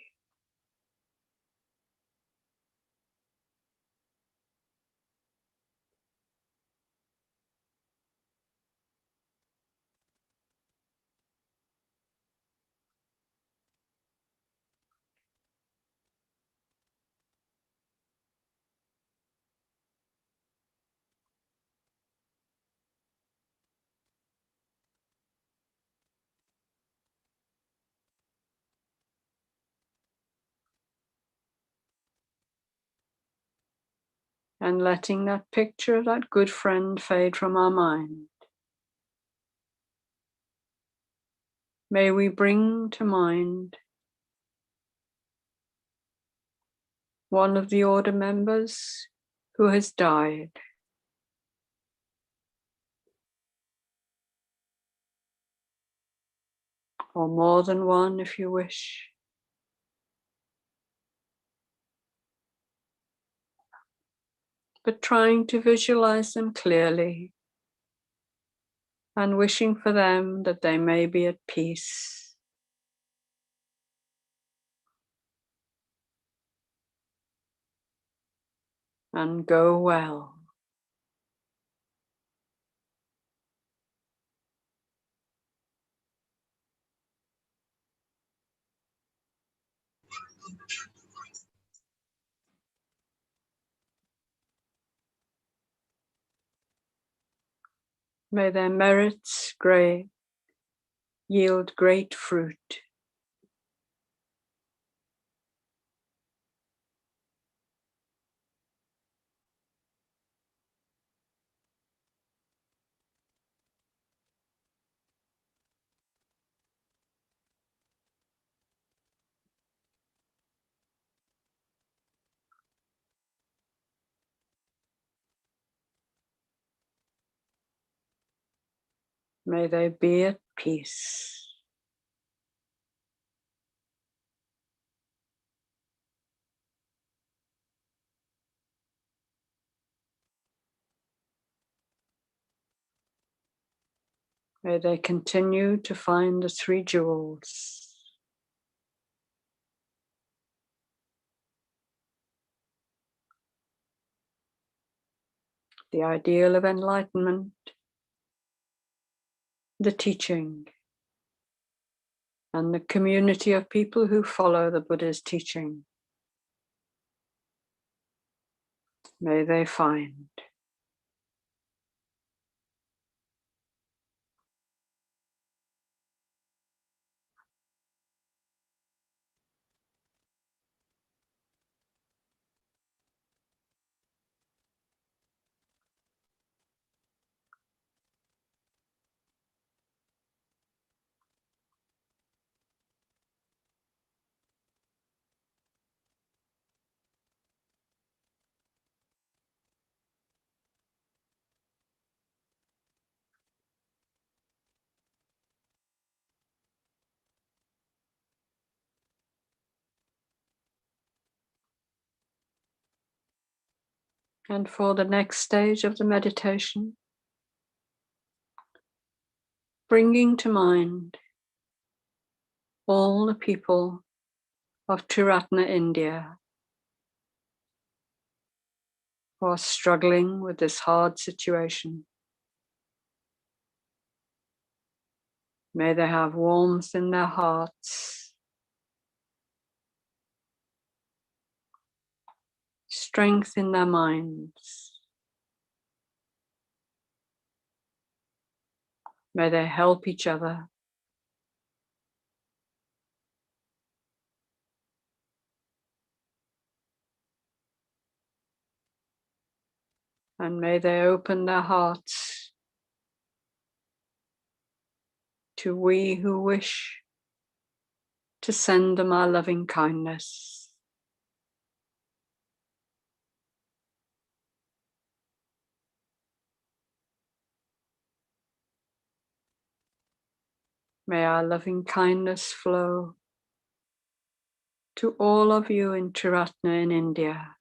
And letting that picture of that good friend fade from our mind. May we bring to mind one of the order members who has died. Or more than one if you wish. But trying to visualize them clearly and wishing for them that they may be at peace. And go well. May their merits yield great fruit. May they be at peace. May they continue to find the three jewels. The ideal of enlightenment, the teaching, and the community of people who follow the Buddha's teaching. May they find. And for the next stage of the meditation, bringing to mind all the people of Triratna, India, who are struggling with this hard situation. May they have warmth in their hearts, strength in their minds. May they help each other. And may they open their hearts to we who wish to send them our loving kindness. May our loving kindness flow to all of you in Triratna in India.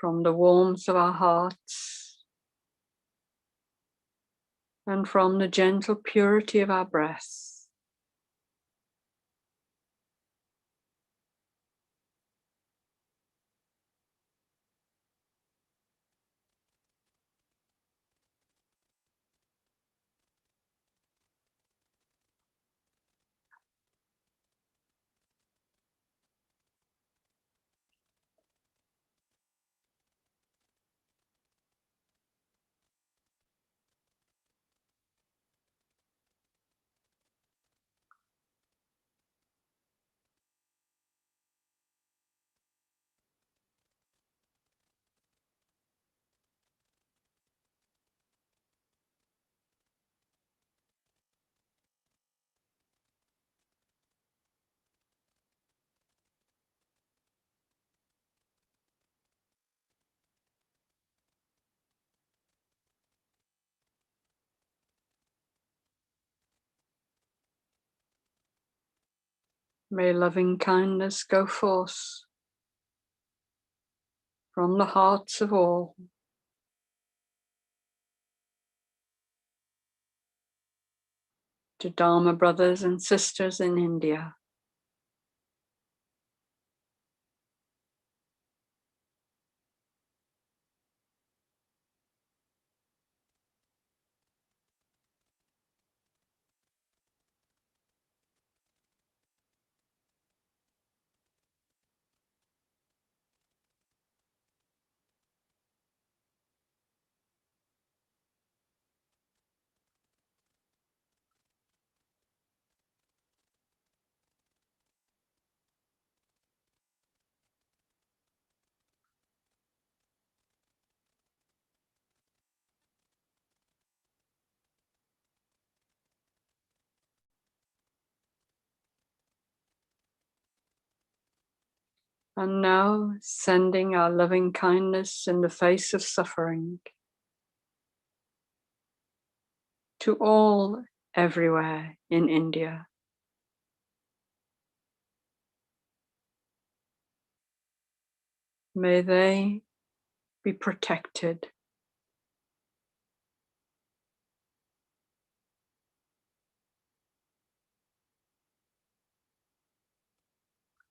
from the warmth of our hearts and from the gentle purity of our breath. May loving kindness go forth from the hearts of all to Dharma brothers and sisters in India. And now sending our loving kindness in the face of suffering to all everywhere in India. May they be protected.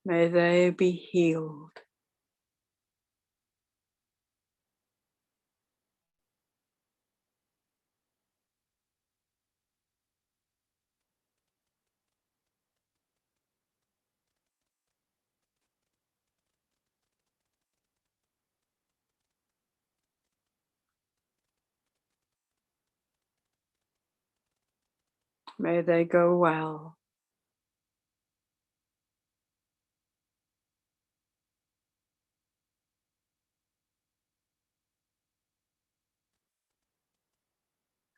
May they be healed. May they go well.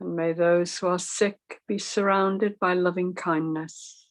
And may those who are sick be surrounded by loving kindness.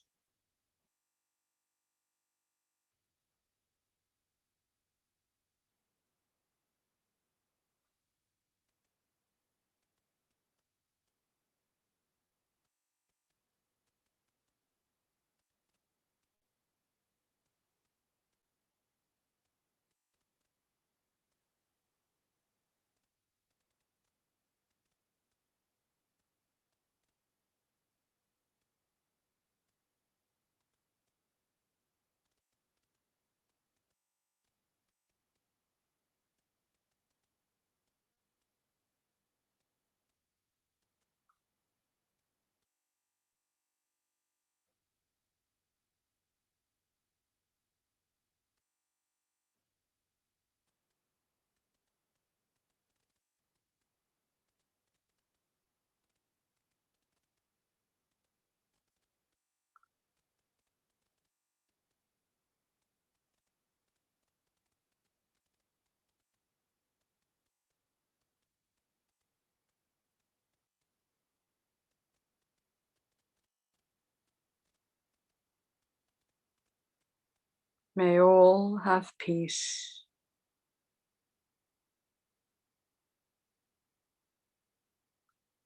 May all have peace.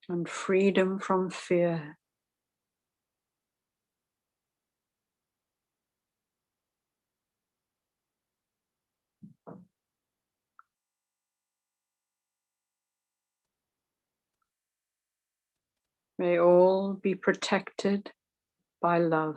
And freedom from fear. May all be protected by love.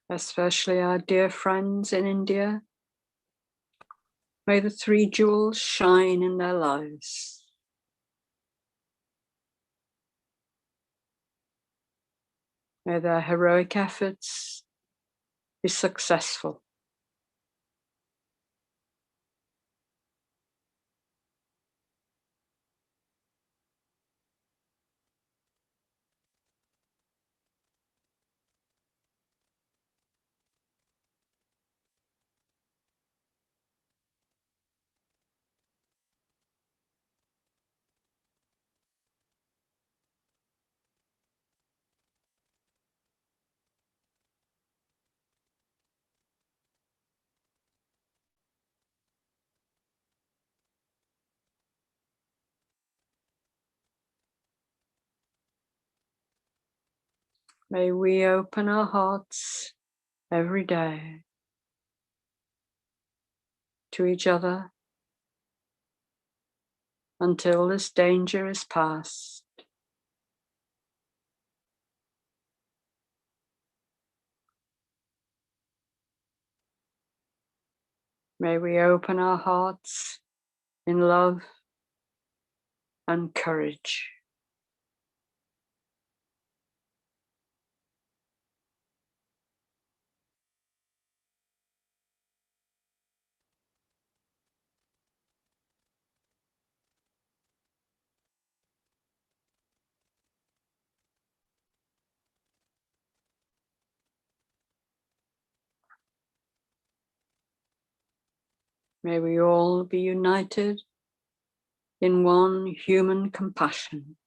Especially our dear friends in India. May the three jewels shine in their lives. May their heroic efforts be successful. May we open our hearts every day to each other until this danger is past. May we open our hearts in love and courage. May we all be united in one human compassion.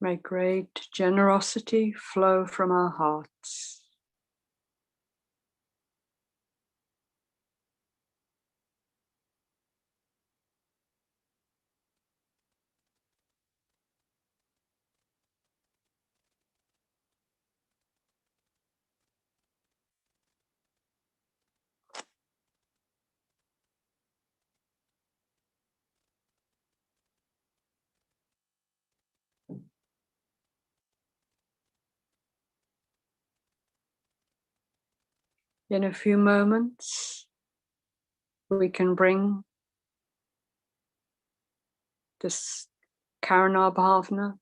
May great generosity flow from our hearts. In a few moments, we can bring this Karuna Bhavana,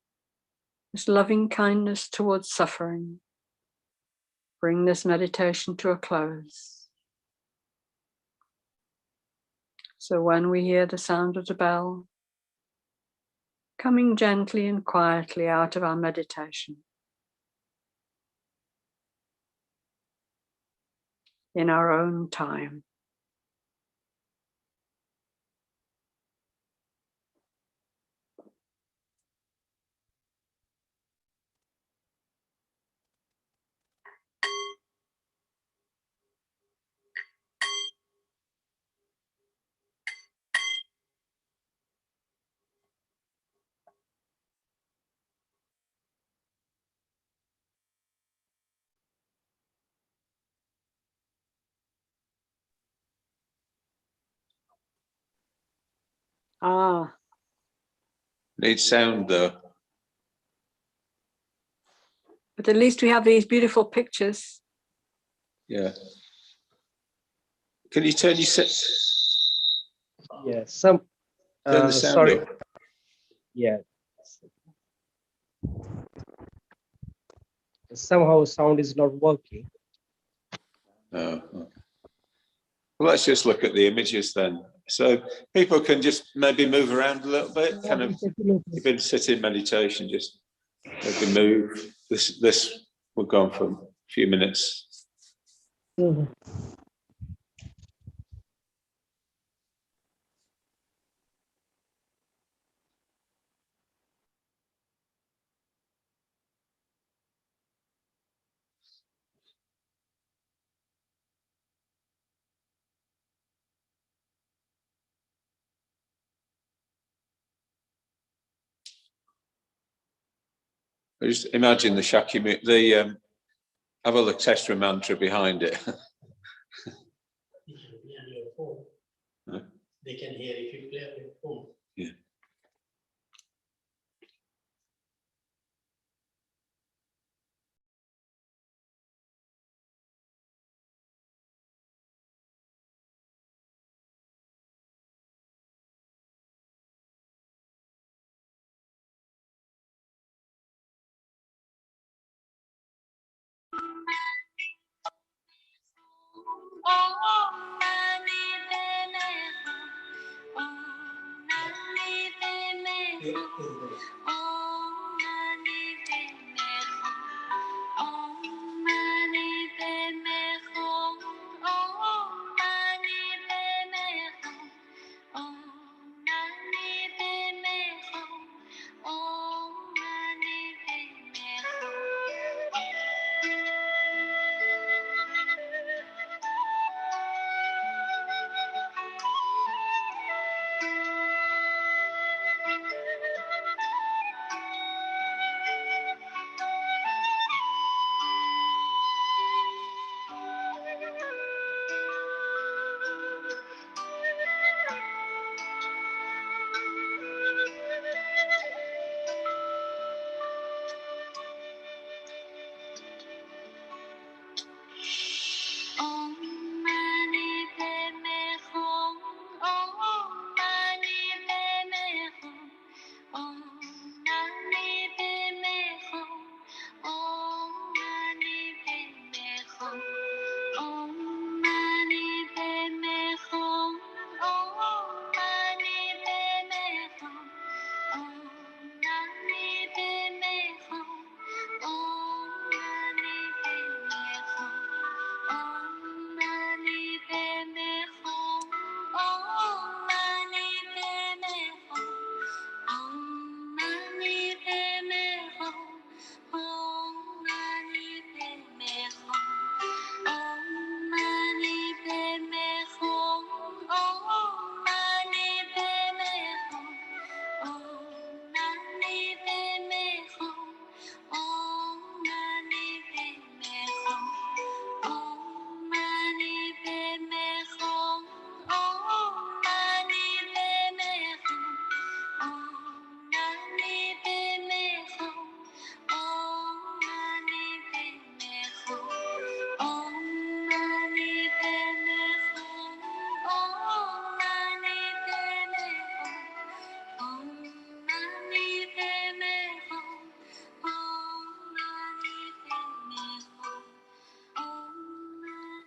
this loving kindness towards suffering, bring this meditation to a close. So when we hear the sound of the bell, coming gently and quietly out of our meditation in our own time. Ah, Needs sound though. but at least we have these beautiful pictures. Yeah. Can you turn your Yes, turn the sound sorry. up? Yeah. Somehow sound is not working. Oh, okay. Well, let's just look at the images then. So people can just maybe move around a little bit. Kind of, you've been sitting meditation, just maybe move. This will go on for a few minutes. Just imagine the Shakyamuni, the Avalokiteshvara mantra behind it. They can hear if you play on your phone. Yeah.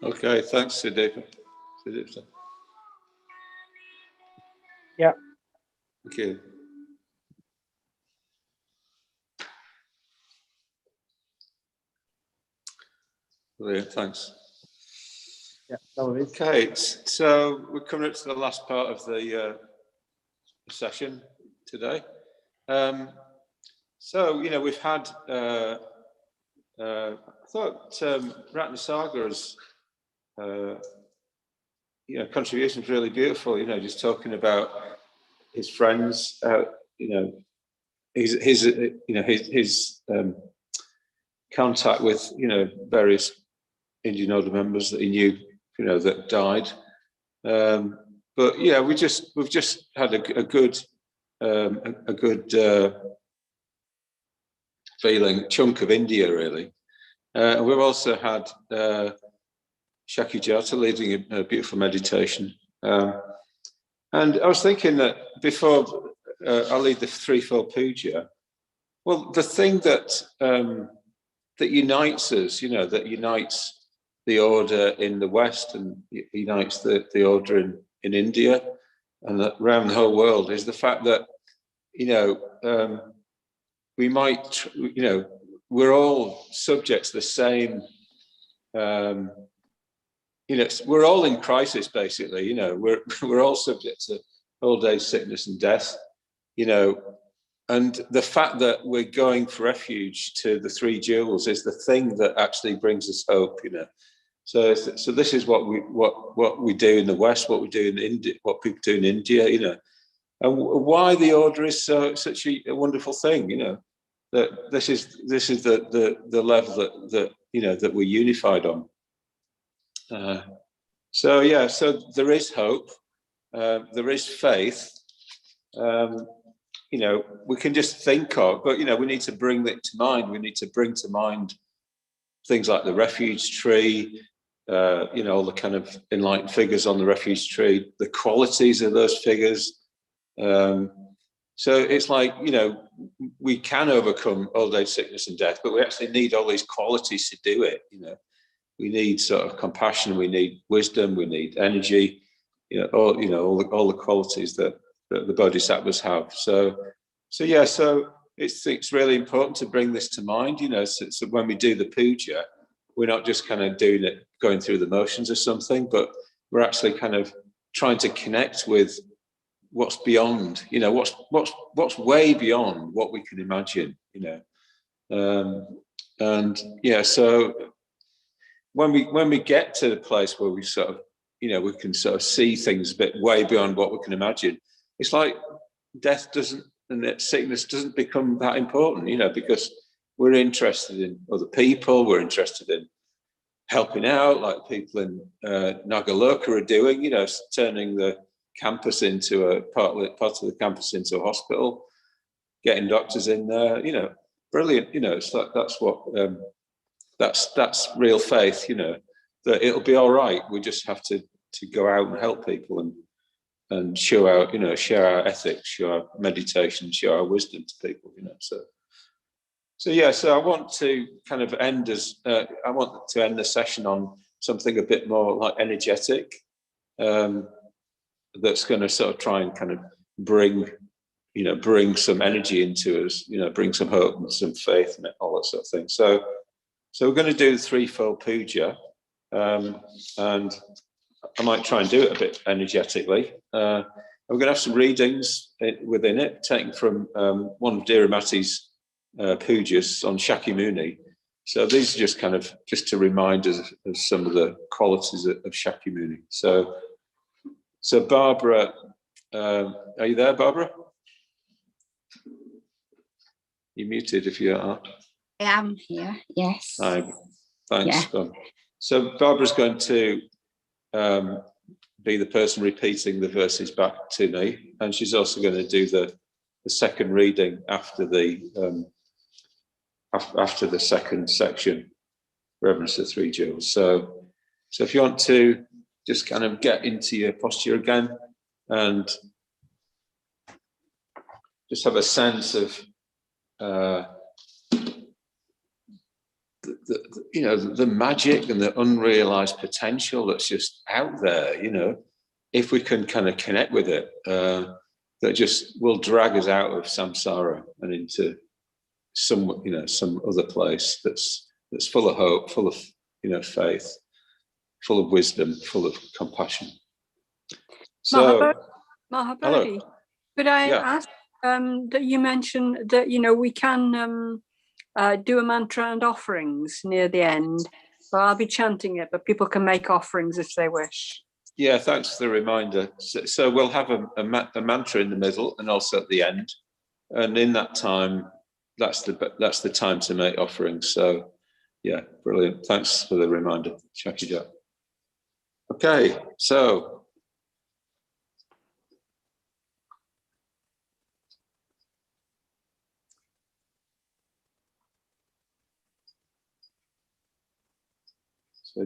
Okay, thanks, Sudeep. Yeah. Thank you. Brilliant, thanks. Yeah, no worries. Okay, so we're coming up to the last part of the session today. So, you know, we've had, I thought Ratnasaga's, you know, contribution is really beautiful, you know, just talking about his friends, you know, his contact with, you know, various Indian order members that he knew, you know, that died. But yeah, we've just had a good feeling chunk of India, really. And we've also had Shaki Jata leading a beautiful meditation. And I was thinking that before I lead the threefold puja, well, the thing that that unites us, you know, that unites the order in the West and unites the order in India and around the whole world is the fact that, you know, we might, you know, we're all subject to the same, you know, we're all in crisis, basically, you know, we're all subject to old age, sickness and death, you know, and the fact that we're going for refuge to the three jewels is the thing that actually brings us hope, you know. So this is what we do in the West, what we do in India, what people do in India, you know, and why the order is such a wonderful thing, you know, that this is the level that you know that we're unified on. So yeah, so there is hope, there is faith. You know, we can just think of, but you know, we need to bring it to mind. We need to bring to mind things like the refuge tree. You know, all the kind of enlightened figures on the refuge tree, the qualities of those figures. So it's like, you know, we can overcome old age, sickness and death, but we actually need all these qualities to do it. You know, we need sort of compassion, we need wisdom, we need energy, you know, all the qualities that the bodhisattvas have. So yeah, so it's really important to bring this to mind, you know, so when we do the puja, we're not just kind of doing it, going through the motions or something, but we're actually kind of trying to connect with what's beyond, you know, what's way beyond what we can imagine, you know. And yeah, so when we get to the place where we sort of, you know, we can sort of see things a bit way beyond what we can imagine, it's like death doesn't, and sickness doesn't become that important, you know, because we're interested in other people, we're interested in helping out, like people in Nagaloka are doing, you know, turning the campus into a part of the campus into a hospital, getting doctors in there, you know, brilliant, you know, it's like that's what that's real faith, you know, that it'll be all right. We just have to go out and help people and show our, you know, share our ethics, show our meditation, show our wisdom to people, you know. So yeah, so I want to kind of end the session on something a bit more like energetic, that's going to sort of try and kind of bring some energy into us, you know, bring some hope and some faith and all that sort of thing. So we're going to do the threefold puja, and I might try and do it a bit energetically. We're going to have some readings within it, taken from one of Dhiramati's pujas on Shakyamuni. So these are just kind of just to remind us of some of the qualities of Shakyamuni. So Barbara, are you there, Barbara? You're muted if you are. I am here, yes. Hi, thanks. Yeah. So Barbara's going to be the person repeating the verses back to me, and she's also going to do the second reading after the second section, Reverence of the Three Jewels. So if you want to just kind of get into your posture again and just have a sense of the magic and the unrealized potential that's just out there, you know, if we can kind of connect with it, that just will drag us out of samsara and into some other place that's full of hope, full of, faith, full of wisdom, full of compassion. So, Mahabodhi, could I Yeah. ask that you mentioned that, we can do a mantra and offerings near the end. So I'll be chanting it, but people can make offerings if they wish. Yeah, thanks for the reminder. So we'll have a mantra in the middle and also at the end. And in that time, that's the time to make offerings. So yeah, brilliant. Thanks for the reminder, Shakija. Okay, so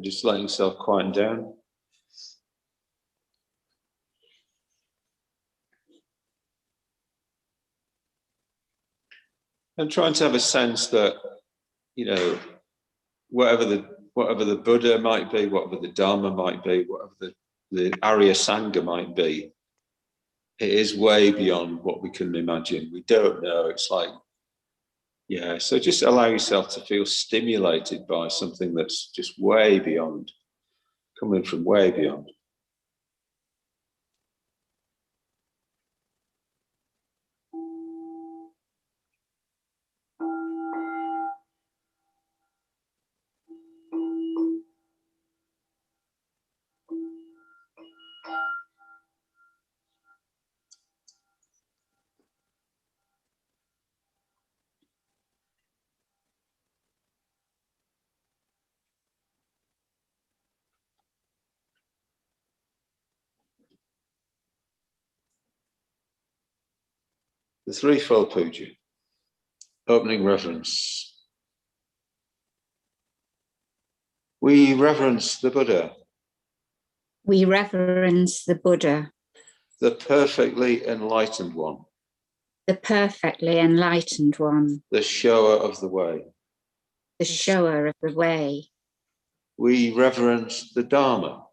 just letting yourself quieten down. And trying to have a sense that, whatever the Buddha might be, whatever the Dharma might be, whatever the Arya Sangha might be, it is way beyond what we can imagine. We don't know. It's like, so just allow yourself to feel stimulated by something that's just way beyond, coming from way beyond. The threefold puja, opening reverence. We reverence the Buddha, We reverence the Buddha, the perfectly enlightened one, the perfectly enlightened one, the shower of the way. the shower of the way. We reverence the Dharma,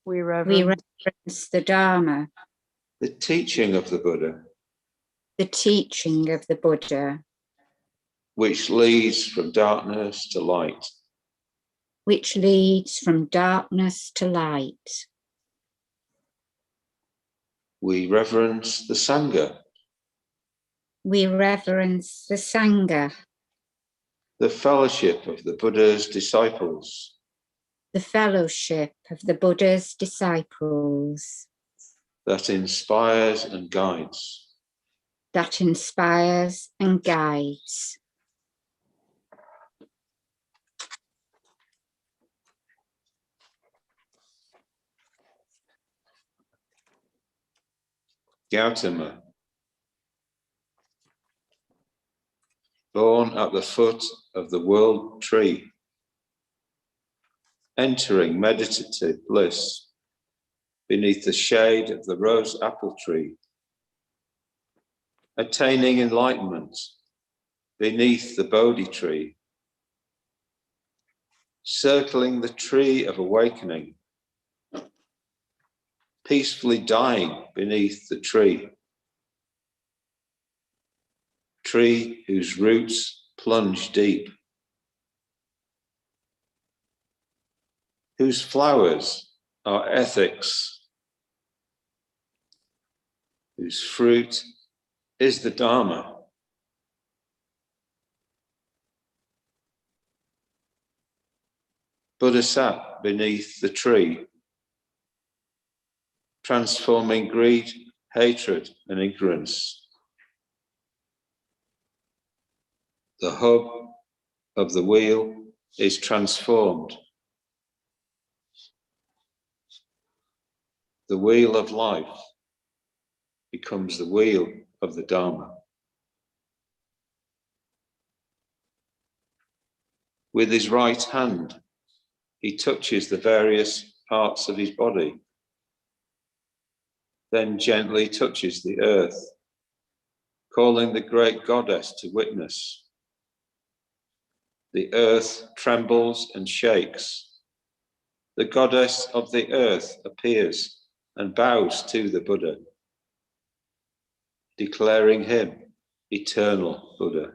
We We reverence reverence the Dharma, the teaching of the Buddha, the teaching of the Buddha, which leads from darkness to light. which leads from darkness to light. We reverence the Sangha, We reverence the Sangha, the fellowship of the Buddha's disciples, the fellowship of the Buddha's disciples, that inspires and guides. that inspires and guides. Gautama, born at the foot of the world tree, entering meditative bliss beneath the shade of the rose apple tree, attaining enlightenment beneath the Bodhi tree, circling the tree of awakening, peacefully dying beneath the tree whose roots plunge deep, whose flowers are ethics, whose fruit is the Dharma. Buddha sat beneath the tree, transforming greed, hatred, and ignorance. The hub of the wheel is transformed. The wheel of life becomes the wheel of the Dharma. With his right hand, he touches the various parts of his body, then gently touches the earth, calling the great goddess to witness. The earth trembles and shakes. The goddess of the earth appears and bows to the Buddha, declaring him eternal Buddha.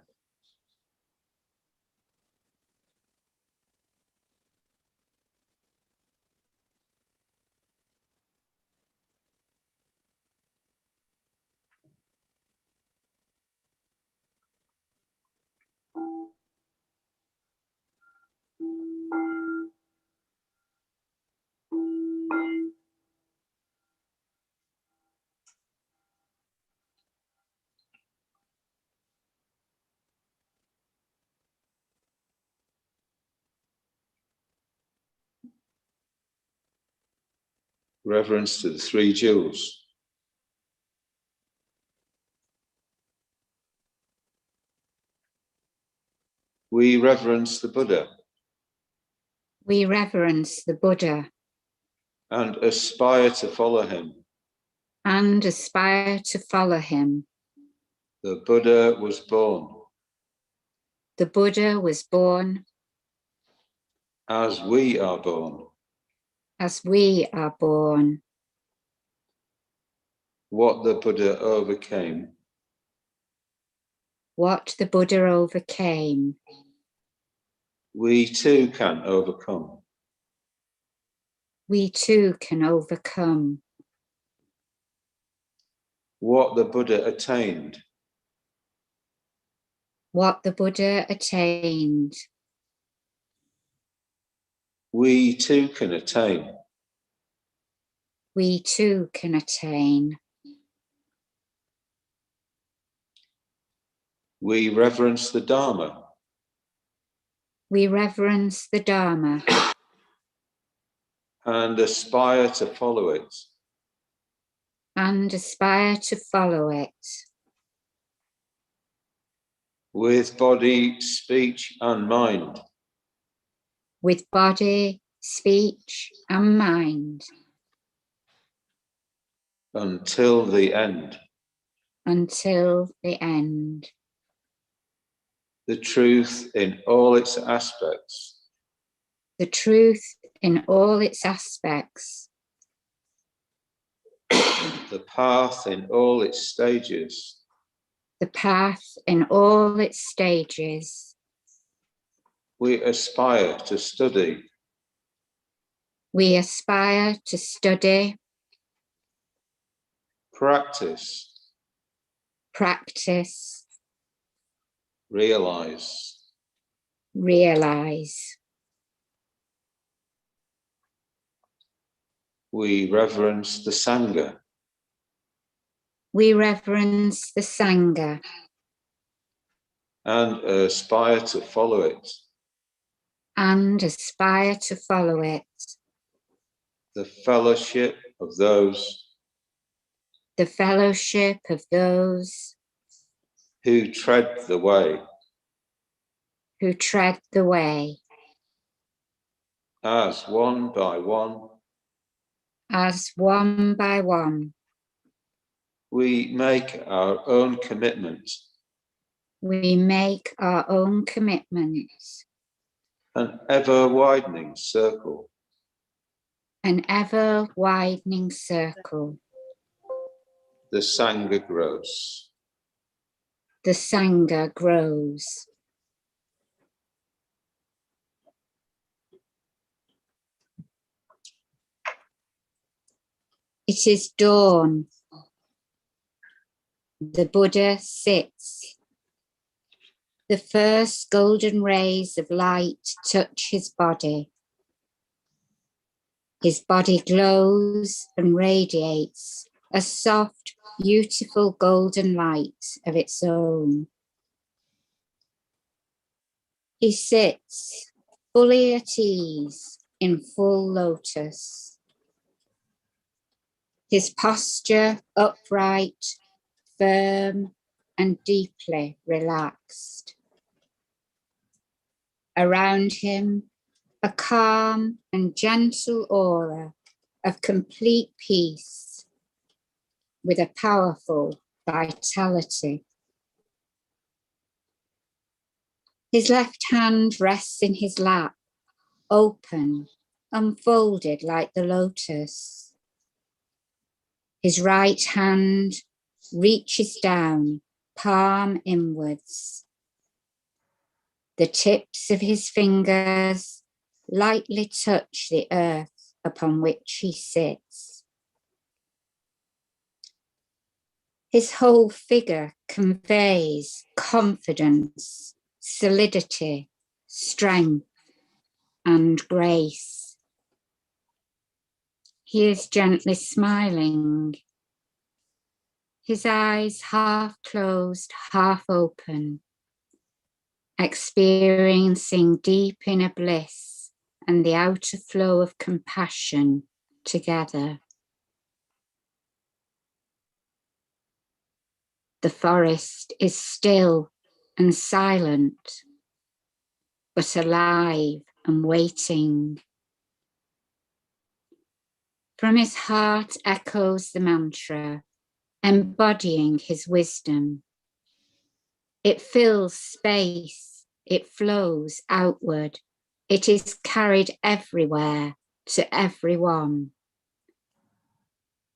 Reverence to the three jewels. We reverence the Buddha We reverence the Buddha and aspire to follow him. and aspire to follow him. The Buddha was born The Buddha was born as we are born. as we are born. What the Buddha overcame, What the Buddha overcame, we too can overcome. we too can overcome. What the Buddha attained, What the Buddha attained, we too can attain. we too can attain. We reverence the Dharma We reverence the Dharma and aspire to follow it. and aspire to follow it. With body, speech, and mind. With body, speech, and mind Until the end. until the end. The truth in all its aspects. The truth in all its aspects. The path in all its stages. The path in all its stages. We aspire to study. We aspire to study, Practice. practice, Realize. realize. We reverence the Sangha We reverence the Sangha and aspire to follow it. and aspire to follow it. The fellowship of those The fellowship of those who tread the way. who tread the way. As one by one, As one by one, we make our own commitment. we make our own commitments. An ever-widening circle. An ever widening circle. The Sangha grows. The Sangha grows. It is dawn. The Buddha sits. The first golden rays of light touch his body. His body glows and radiates a soft, beautiful golden light of its own. He sits fully at ease in full lotus. His posture upright, firm, and deeply relaxed. Around him, a calm and gentle aura of complete peace with a powerful vitality. His left hand rests in his lap, open, unfolded like the lotus. His right hand reaches down, palm inwards. The tips of his fingers lightly touch the earth upon which he sits. His whole figure conveys confidence, solidity, strength, and grace. He is gently smiling, his eyes half closed, half open, experiencing deep inner bliss and the outer flow of compassion together. The forest is still and silent, but alive and waiting. From his heart echoes the mantra, embodying his wisdom. It fills space, it flows outward, it is carried everywhere to everyone.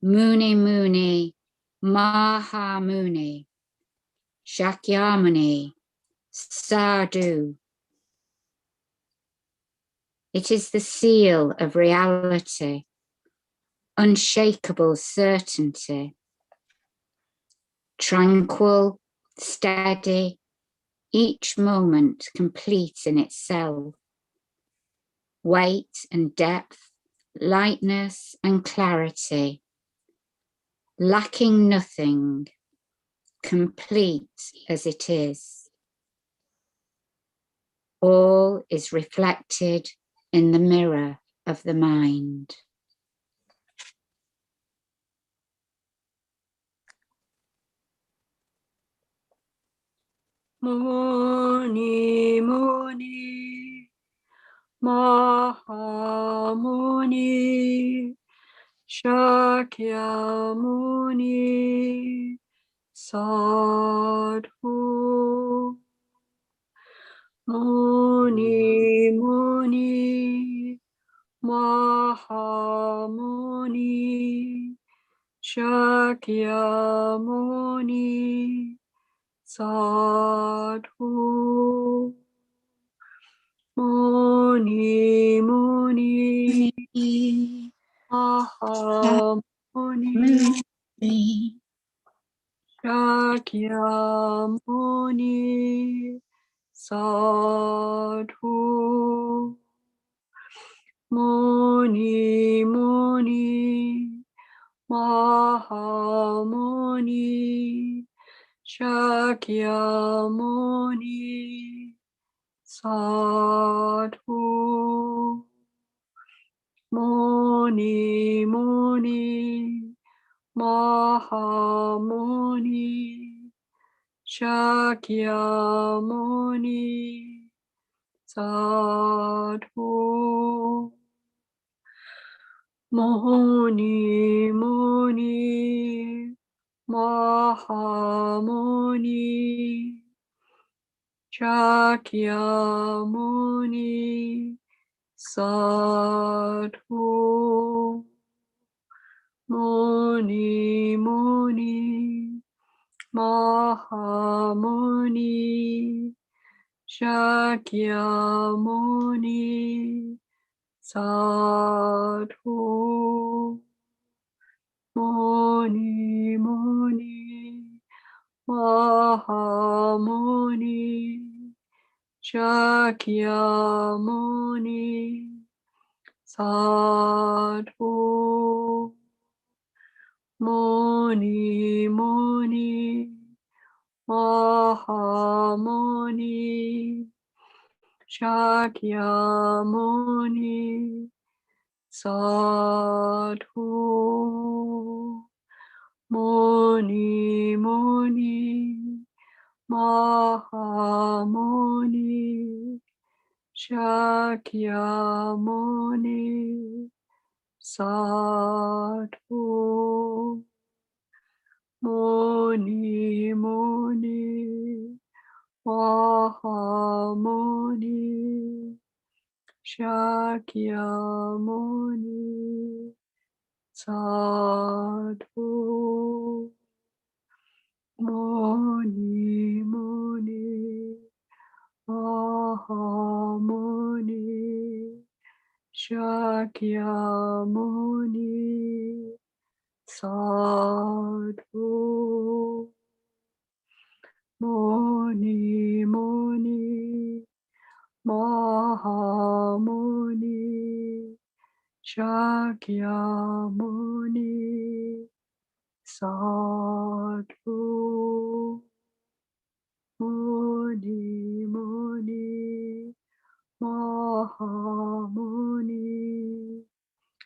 Muni Muni, Maha Muni, Shakyamuni, Sadhu. It is the seal of reality, unshakable certainty, tranquil, steady, each moment complete in itself. Weight and depth, lightness and clarity, lacking nothing, complete as it is. All is reflected in the mirror of the mind. Muni Muni, Maha Muni, Shakya Muni, Sadhu. Muni Muni, Maha Muni, Shakya Muni, Sadhu. Muni Muni, Maha Muni, Shakya Muni, Sadhu. Muni Muni, Maha Muni, Shakya Muni, Sadhu. Muni Muni, Maha Muni, Shakya Muni, Sadhu. Muni Muni, Maha Muni, Shakya Muni, Sadhu. Muni Muni, Maha Muni, Shakya Muni, Sadhu. Muni Muni, Maha Muni, Shakya Muni, Sadhu. Muni Muni, Maha Muni, Shakya Muni, Sadhu. Muni Muni, Maha Muni, Shakya Muni, Sadhu. Muni Muni, Maha Muni, Shakya Muni, Sadhu. Muni Muni, Maha Muni, Shakya Muni, Sadhu. Muni Muni, Maha Muni, Shakya Muni, Sadhu. Muni Muni, Maha Muni,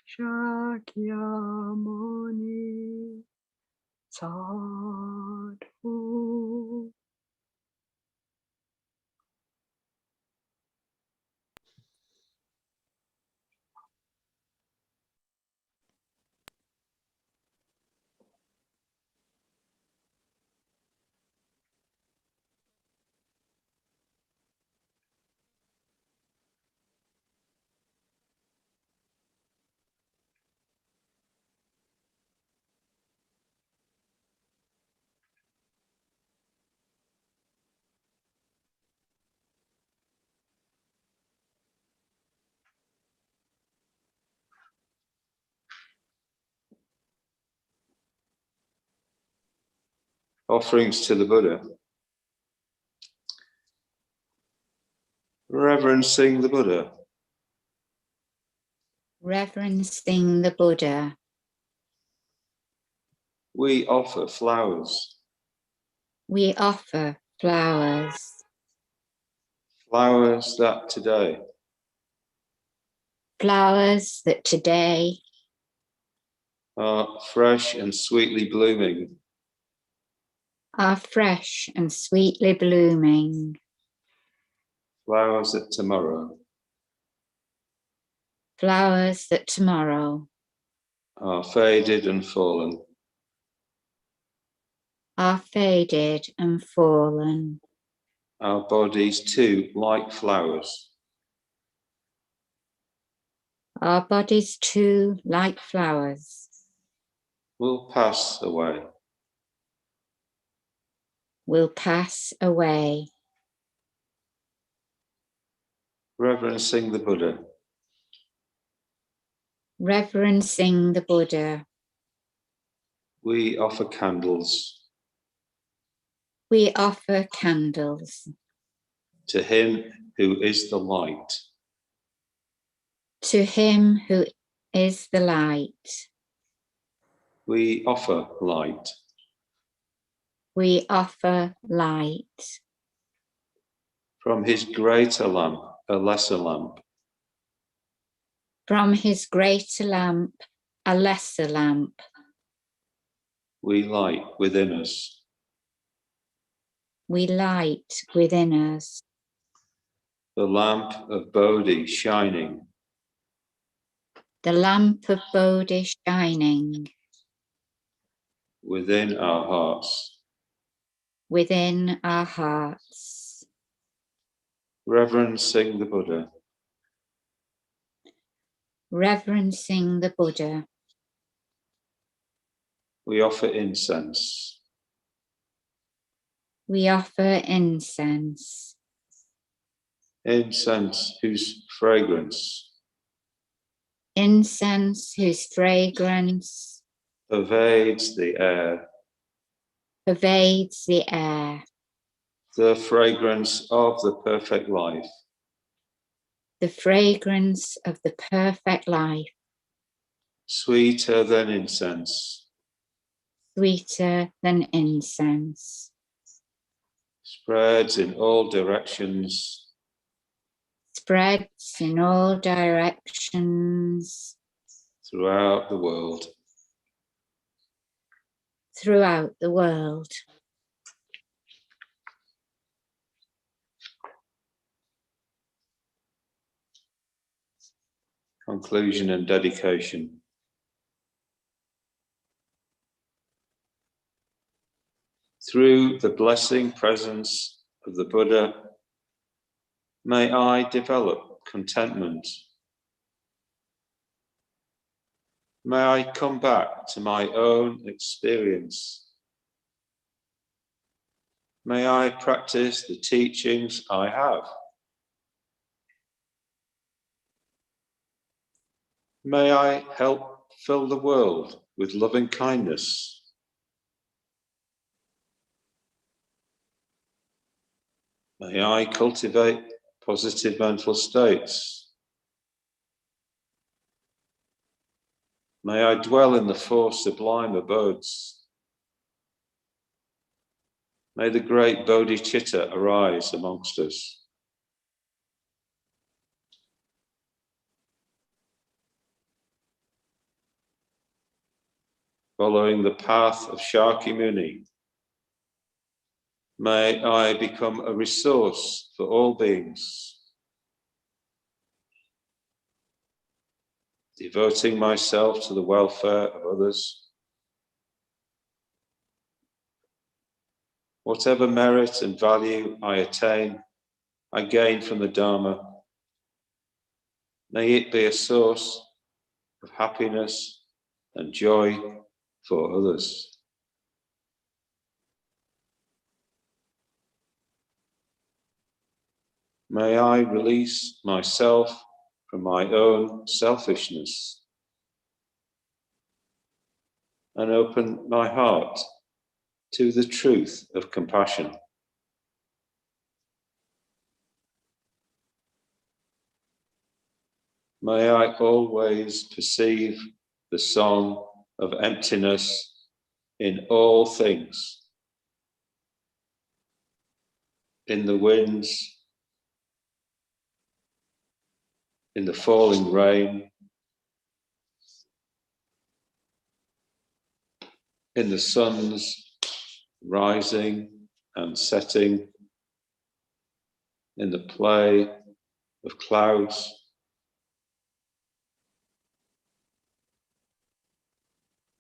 Shakya Muni, Sadhu. Offerings to the Buddha. Reverencing the Buddha. Reverencing the Buddha. We offer flowers. We offer flowers. Flowers that today Flowers that today are fresh and sweetly blooming. are fresh and sweetly blooming. Flowers that tomorrow Flowers that tomorrow are faded and fallen. are faded and fallen. Our bodies too, like flowers, Our bodies too, like flowers, will pass away. will pass away. Reverencing the Buddha. Reverencing the Buddha. We offer candles We offer candles to him who is the light. to him who is the light. We offer light. We offer light From his greater lamp, a lesser lamp. from his greater lamp, a lesser lamp. We light within us. We light within us. The lamp of Bodhi shining. The lamp of Bodhi shining Within our hearts. within our hearts. Reverencing the Buddha. Reverencing the Buddha. We offer incense. We offer incense. Incense whose fragrance Incense whose fragrance pervades the air. pervades the air. The fragrance of the perfect life. The fragrance of the perfect life. Sweeter than incense. Sweeter than incense. Spreads in all directions. Spreads in all directions. Throughout the world. Throughout the world. Conclusion and dedication. Through the blessing presence of the Buddha, may I develop contentment. May I come back to my own experience. May I practice the teachings I have. May I help fill the world with loving kindness. May I cultivate positive mental states. May I dwell in the four sublime abodes. May the great bodhicitta arise amongst us. following the path of Shakyamuni. May I become a resource for all beings, devoting myself to the welfare of others. Whatever merit and value I attain, I gain from the Dharma. May it be a source of happiness and joy for others. May I release myself from my own selfishness and open my heart to the truth of compassion. May I always perceive the song of emptiness in all things, in the winds, in the falling rain, in the sun's rising and setting, in the play of clouds,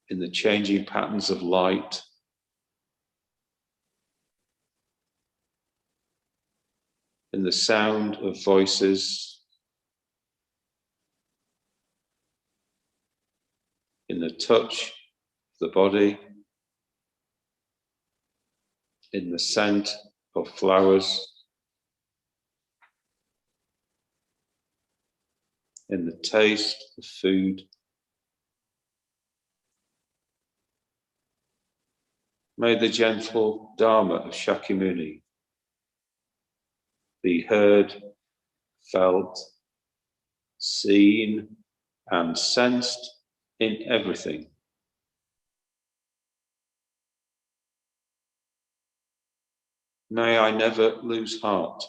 in the changing patterns of light, in the sound of voices, in the touch of the body, in the scent of flowers, in the taste of food. May the gentle Dharma of Shakyamuni be heard, felt, seen, and sensed in everything. May I never lose heart.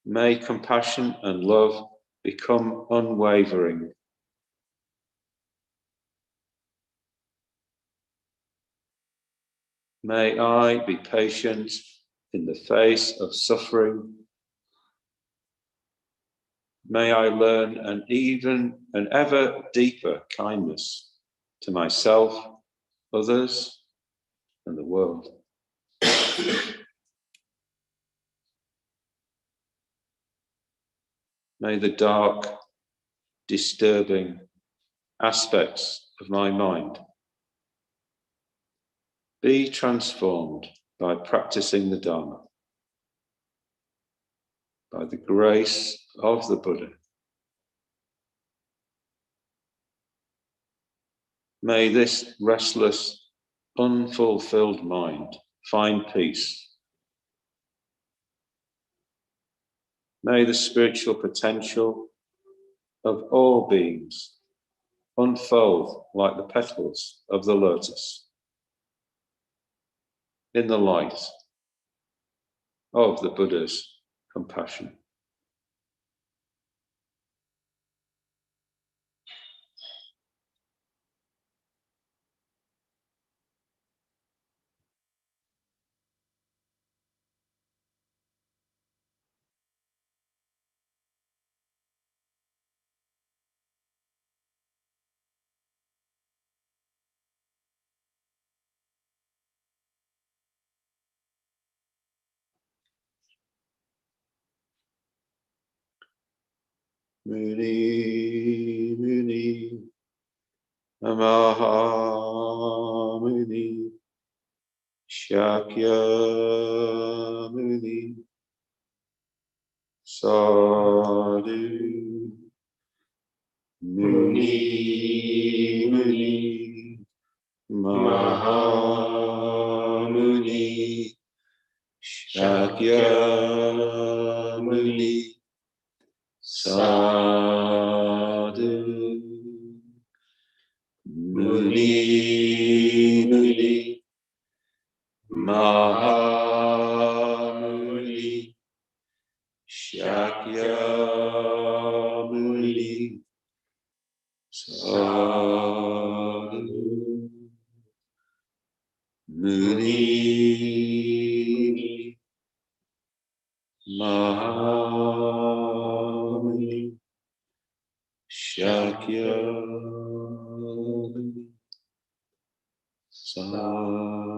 May compassion and love become unwavering. May I be patient in the face of suffering. May I learn an ever deeper kindness to myself, others, and the world. May the dark, disturbing aspects of my mind be transformed by practicing the Dharma, by the grace of the Buddha. May this restless, unfulfilled mind find peace. May the spiritual potential of all beings unfold like the petals of the lotus in the light of the Buddha's compassion. Muni, Muni, Namaha Muni, Shakya Muni, Sadhu, Muni, Muni, Maha Muni, Shakya Muni, Sadhu, Muni, Muni, Maha Muni, Shakya Muni, Shakya Sadhu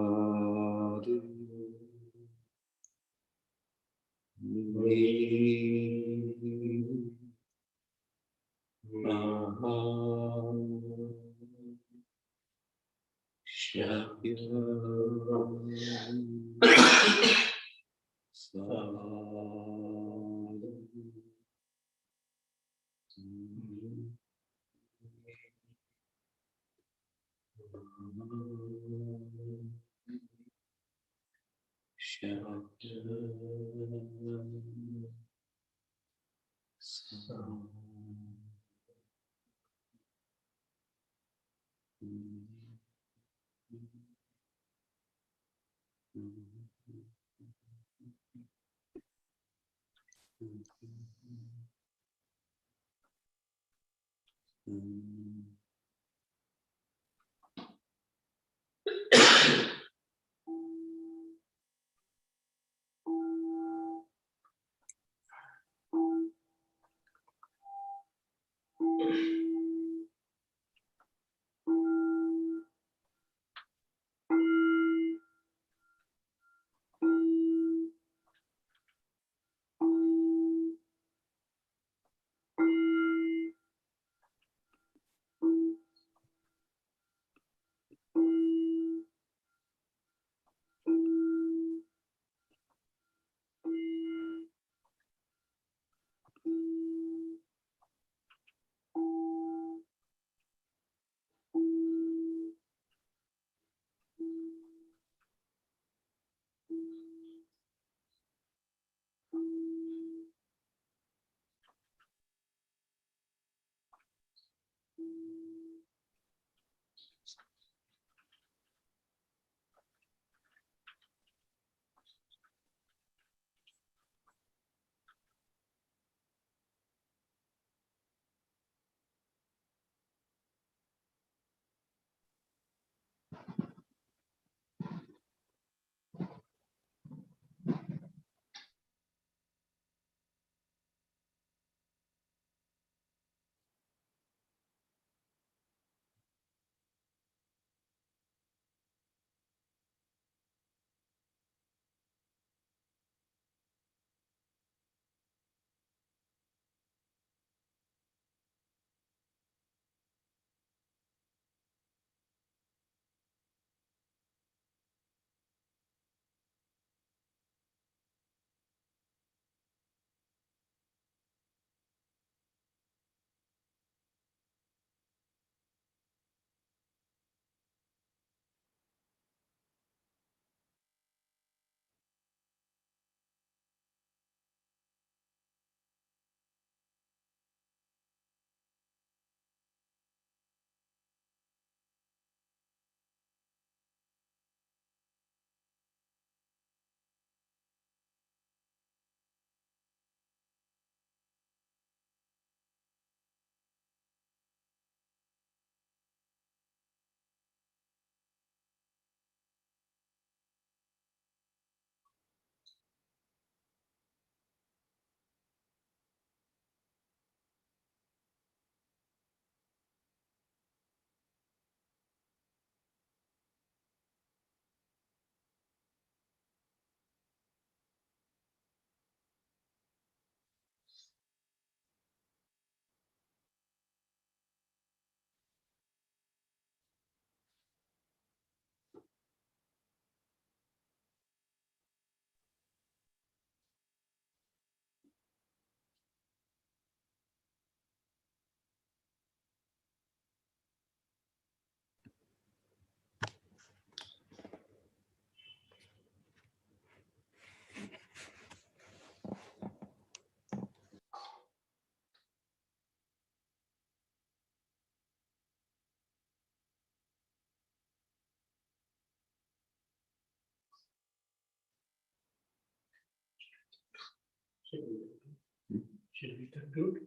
Should we conclude?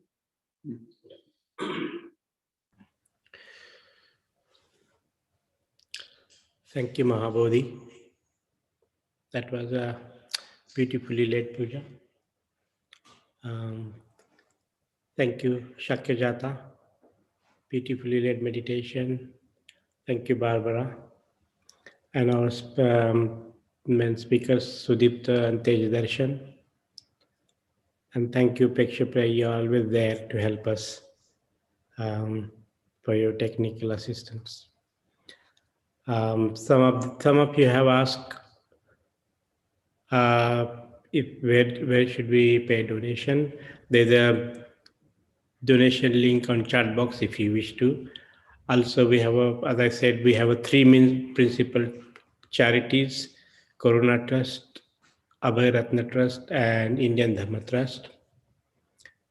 Thank you, Mahabodhi. That was a beautifully led puja. Thank you, Shakyajata, beautifully led meditation. Thank you, Barbara. And our main speakers, Sudipta and Tej Darshan. And thank you, Peksha, you're always there to help us for your technical assistance. Some of you have asked if where should we pay donation. There's a donation link on chat box if you wish to. Also, we have as I said, we have three main principal charities: Corona Trust, Abhay Ratna Trust, and Indian Dharma Trust.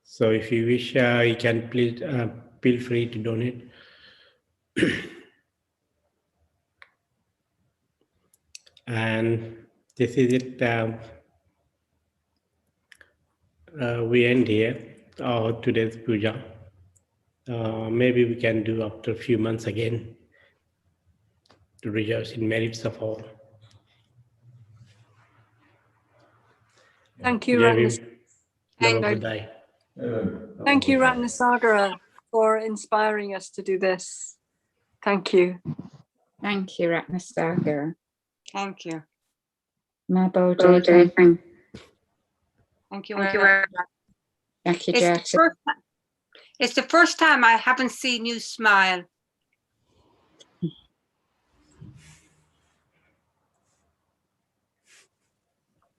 So if you wish, you can please feel free to donate. And this is it. We end here today's puja. Maybe we can do after a few months again to rejoice in merits of all. Thank you, Jai Ratna. Bhim. Namo Buddhaya. Thank you, Ratnasagara, for inspiring us to do this. Thank you. Thank you, Ratnasagar. Thank you. Ma Bodhi. Thank you very much. Jackie It's Jackson. the first time I haven't seen you smile.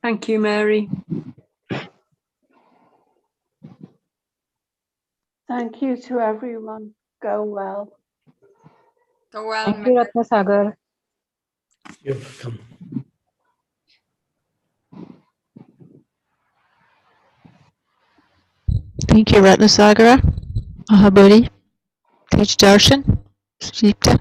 Thank you, Mary. Thank you to everyone. Go well. Go well. Thank you, Ratnasagar. You're welcome. Thank you, Ratnasagara, Mahabodhi, Tej Darshan, Sudipta.